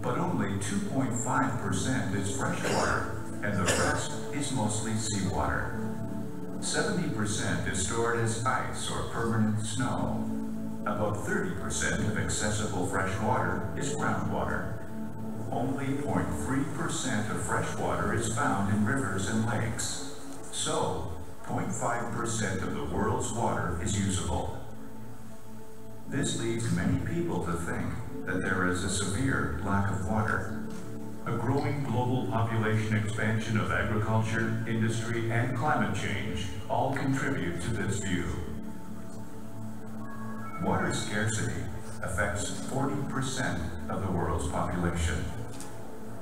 But only 2.5% is freshwater, and the rest is mostly seawater. 70% is stored as ice or permanent snow. About 30% of accessible fresh water is groundwater. Only 0.3% of fresh water is found in rivers and lakes. So, 0.5% of the world's water is usable. This leads many people to think that there is a severe lack of water. A growing global population expansion of agriculture, industry, and climate change all contribute to this view. Water scarcity affects 40% of the world's population.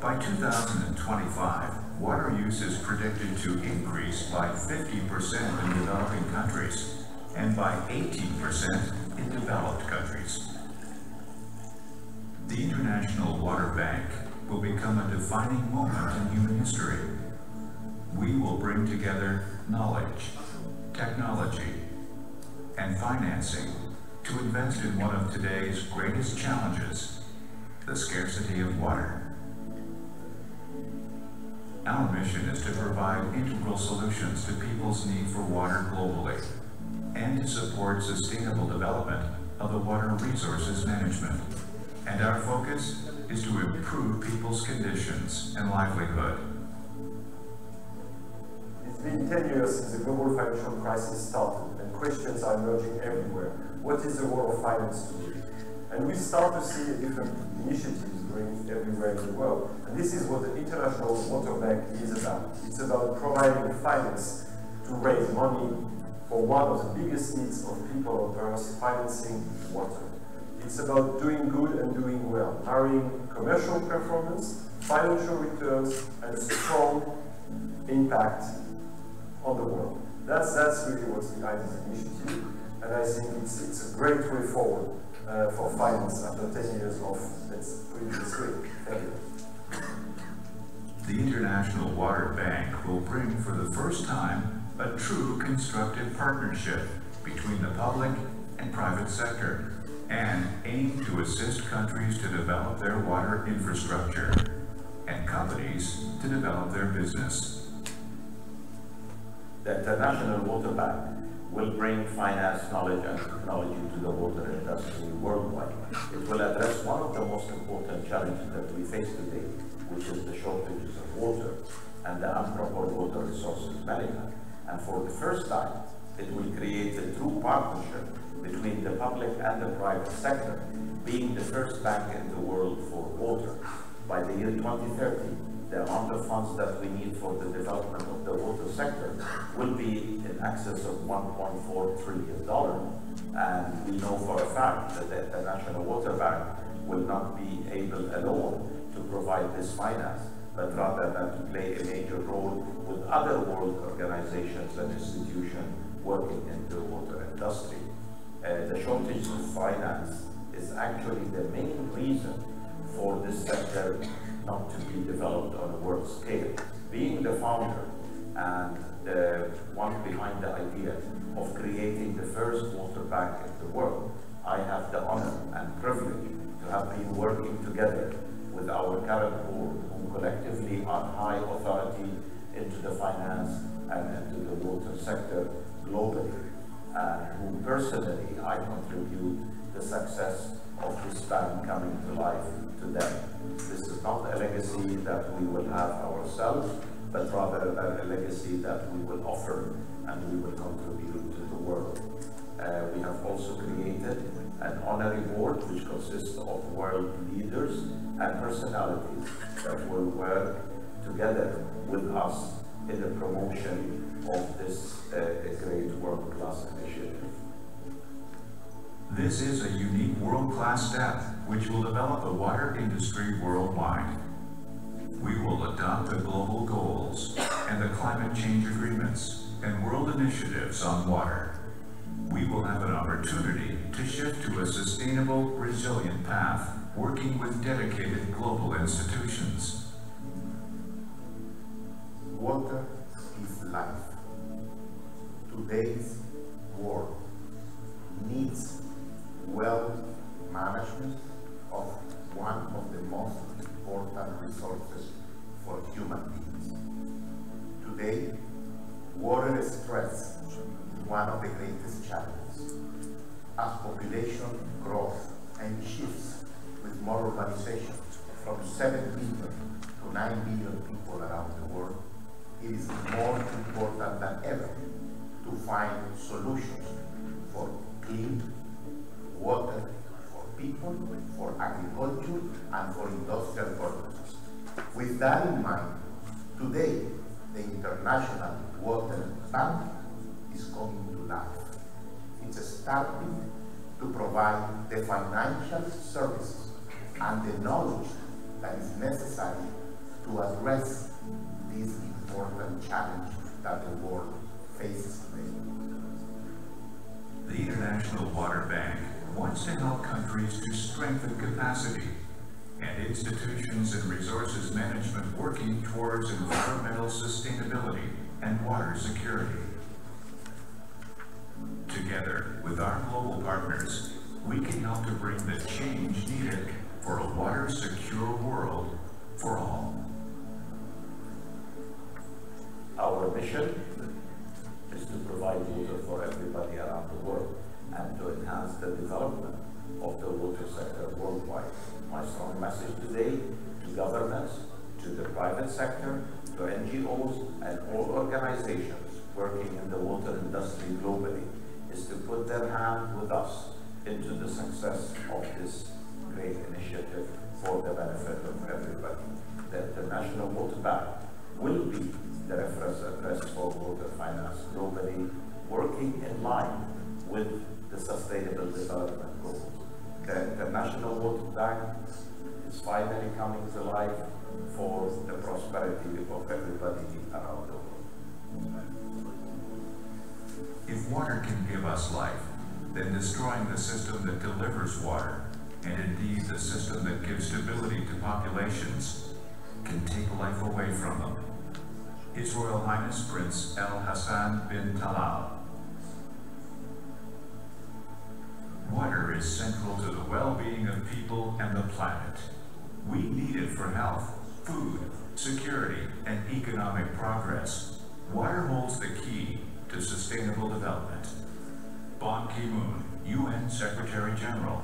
By 2025, water use is predicted to increase by 50% in developing countries and by 18% in developed countries. The International Water Bank will become a defining moment in human history. We will bring together knowledge, technology, and financing to invest in one of today's greatest challenges, the scarcity of water. Our mission is to provide integral solutions to people's need for water globally and to support sustainable development of the water resources management. And our focus is to improve people's conditions and livelihood. It's been 10 years since the global financial crisis started, and questions are emerging everywhere. What is the role of finance today? And we start to see different initiatives going everywhere in the world. And this is what the International Water Bank is about. It's about providing finance to raise money for one of the biggest needs of people on Earth, financing water. It's about doing good and doing well, marrying commercial performance, financial returns, and a strong impact on the world. That's really what's behind this initiative, and I think it's a great way forward for finance after 10 years of, let's put it this way, failure. The International Water Bank will bring for the first time a true constructive partnership between the public and private sector, and aim to assist countries to develop their water infrastructure and companies to develop their business. The International Water Bank will bring finance, knowledge, and technology to the water industry worldwide. It will address one of the most important challenges that we face today, which is the shortages of water and the improper water resources management. And for the first time, it will create a true partnership between the public and the private sector, being the first bank in the world for water. By the year 2030, the amount of funds that we need for the development of the water sector will be in excess of $1.4 trillion. And we know for a fact that the International Water Bank will not be able alone to provide this finance, but rather than to play a major role with other world organizations and institutions working in the water industry. The shortage of finance is actually the main reason for this sector not to be developed on a world scale. Being the founder and the one behind the idea of creating the first water bank in the world, I have the honor and privilege to have been working together with our current board, who collectively are high authority into the finance and into the water sector globally, and who personally I contribute the success of this bank coming to life to them. This is not a legacy that we will have ourselves, but rather a legacy that we will offer and we will contribute to the world. We have also created an honorary board which consists of world leaders and personalities that will work together with us in the promotion of this great world-class initiative. This is a unique world-class step which will develop the water industry worldwide. We will adopt the global goals and the climate change agreements and world initiatives on water. We will have an opportunity to shift to a sustainable, resilient path, working with dedicated global institutions. Water is life. Today's world needs well management, resources for human beings. Today, water stress is one of the greatest challenges. As population growth and shifts with more urbanization from 7 billion to 9 billion people around the world, it is more important than ever to find solutions for clean water for people, for agriculture, and for industrial purposes. With that in mind, today, the International Water Bank is coming to life. It's starting to provide the financial services and the knowledge that is necessary to address this important challenge that the world faces today. The International Water Bank wants to help countries to strengthen capacity and institutions and resources management working towards environmental sustainability and water security. Together with our global partners, we can help to bring the change needed for a water-secure world for all. Our mission is to provide water for everybody around the world and to enhance the development of the water sector worldwide. My strong message today to governments, to the private sector, to NGOs and all organizations working in the water industry globally is to put their hand with us into the success of this great initiative for the benefit of everybody. The International Water Bank will be the reference address for water finance globally, working in line with the Sustainable Development Goals. The International Water Bank is finally coming to life for the prosperity of everybody around the world. If water can give us life, then destroying the system that delivers water, and indeed the system that gives stability to populations, can take life away from them. His Royal Highness Prince Al Hassan bin Talal. Water is central to the well-being of people and the planet. We need it for health, food, security, and economic progress. Water holds the key to sustainable development. Ban Ki-moon, UN Secretary General.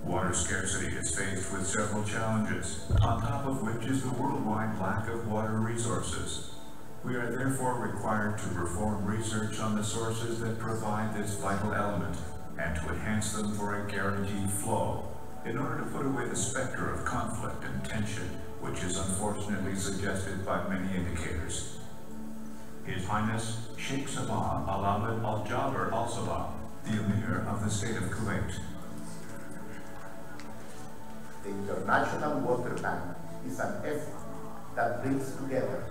Water scarcity is faced with several challenges, on top of which is the worldwide lack of water resources. We are therefore required to perform research on the sources that provide this vital element and to enhance them for a guaranteed flow in order to put away the specter of conflict and tension, which is unfortunately suggested by many indicators. His Highness Sheikh Sabah Al-Ahmed Al-Jaber Al-Sabah, the Emir of the State of Kuwait. The International Water Bank is an effort that brings together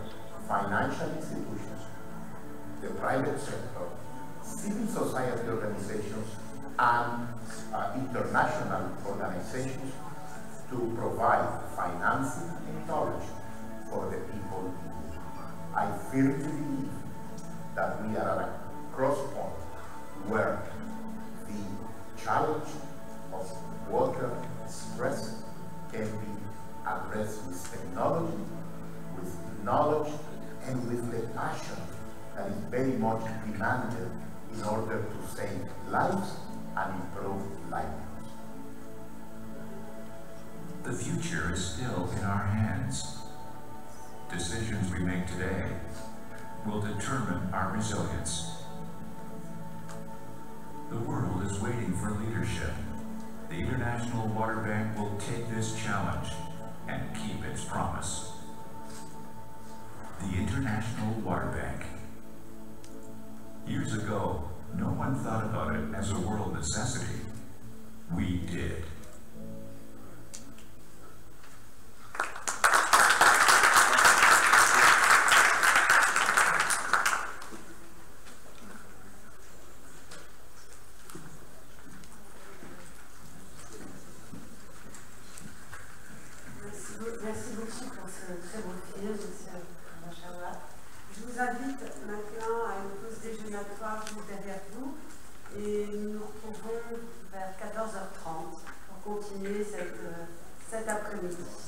financial institutions, the private sector, civil society organizations, and international organizations to provide financing and knowledge for the people in need. I firmly believe that we are at a crosspoint where the challenge of water stress can be addressed with technology, with knowledge, and with the passion that is very much demanded in order to save lives and improve livelihoods. The future is still in our hands. Decisions we make today will determine our resilience. The world is waiting for leadership. The International Water Bank will take this challenge and keep its promise. The International Water Bank. Years ago, no one thought about it as a world necessity. We did. Merci beaucoup pour ce très beau film, monsieur Machawa. Je vous invite maintenant à une pause déjeunatoire juste derrière vous et nous nous retrouvons vers 14h30 pour continuer cet après-midi.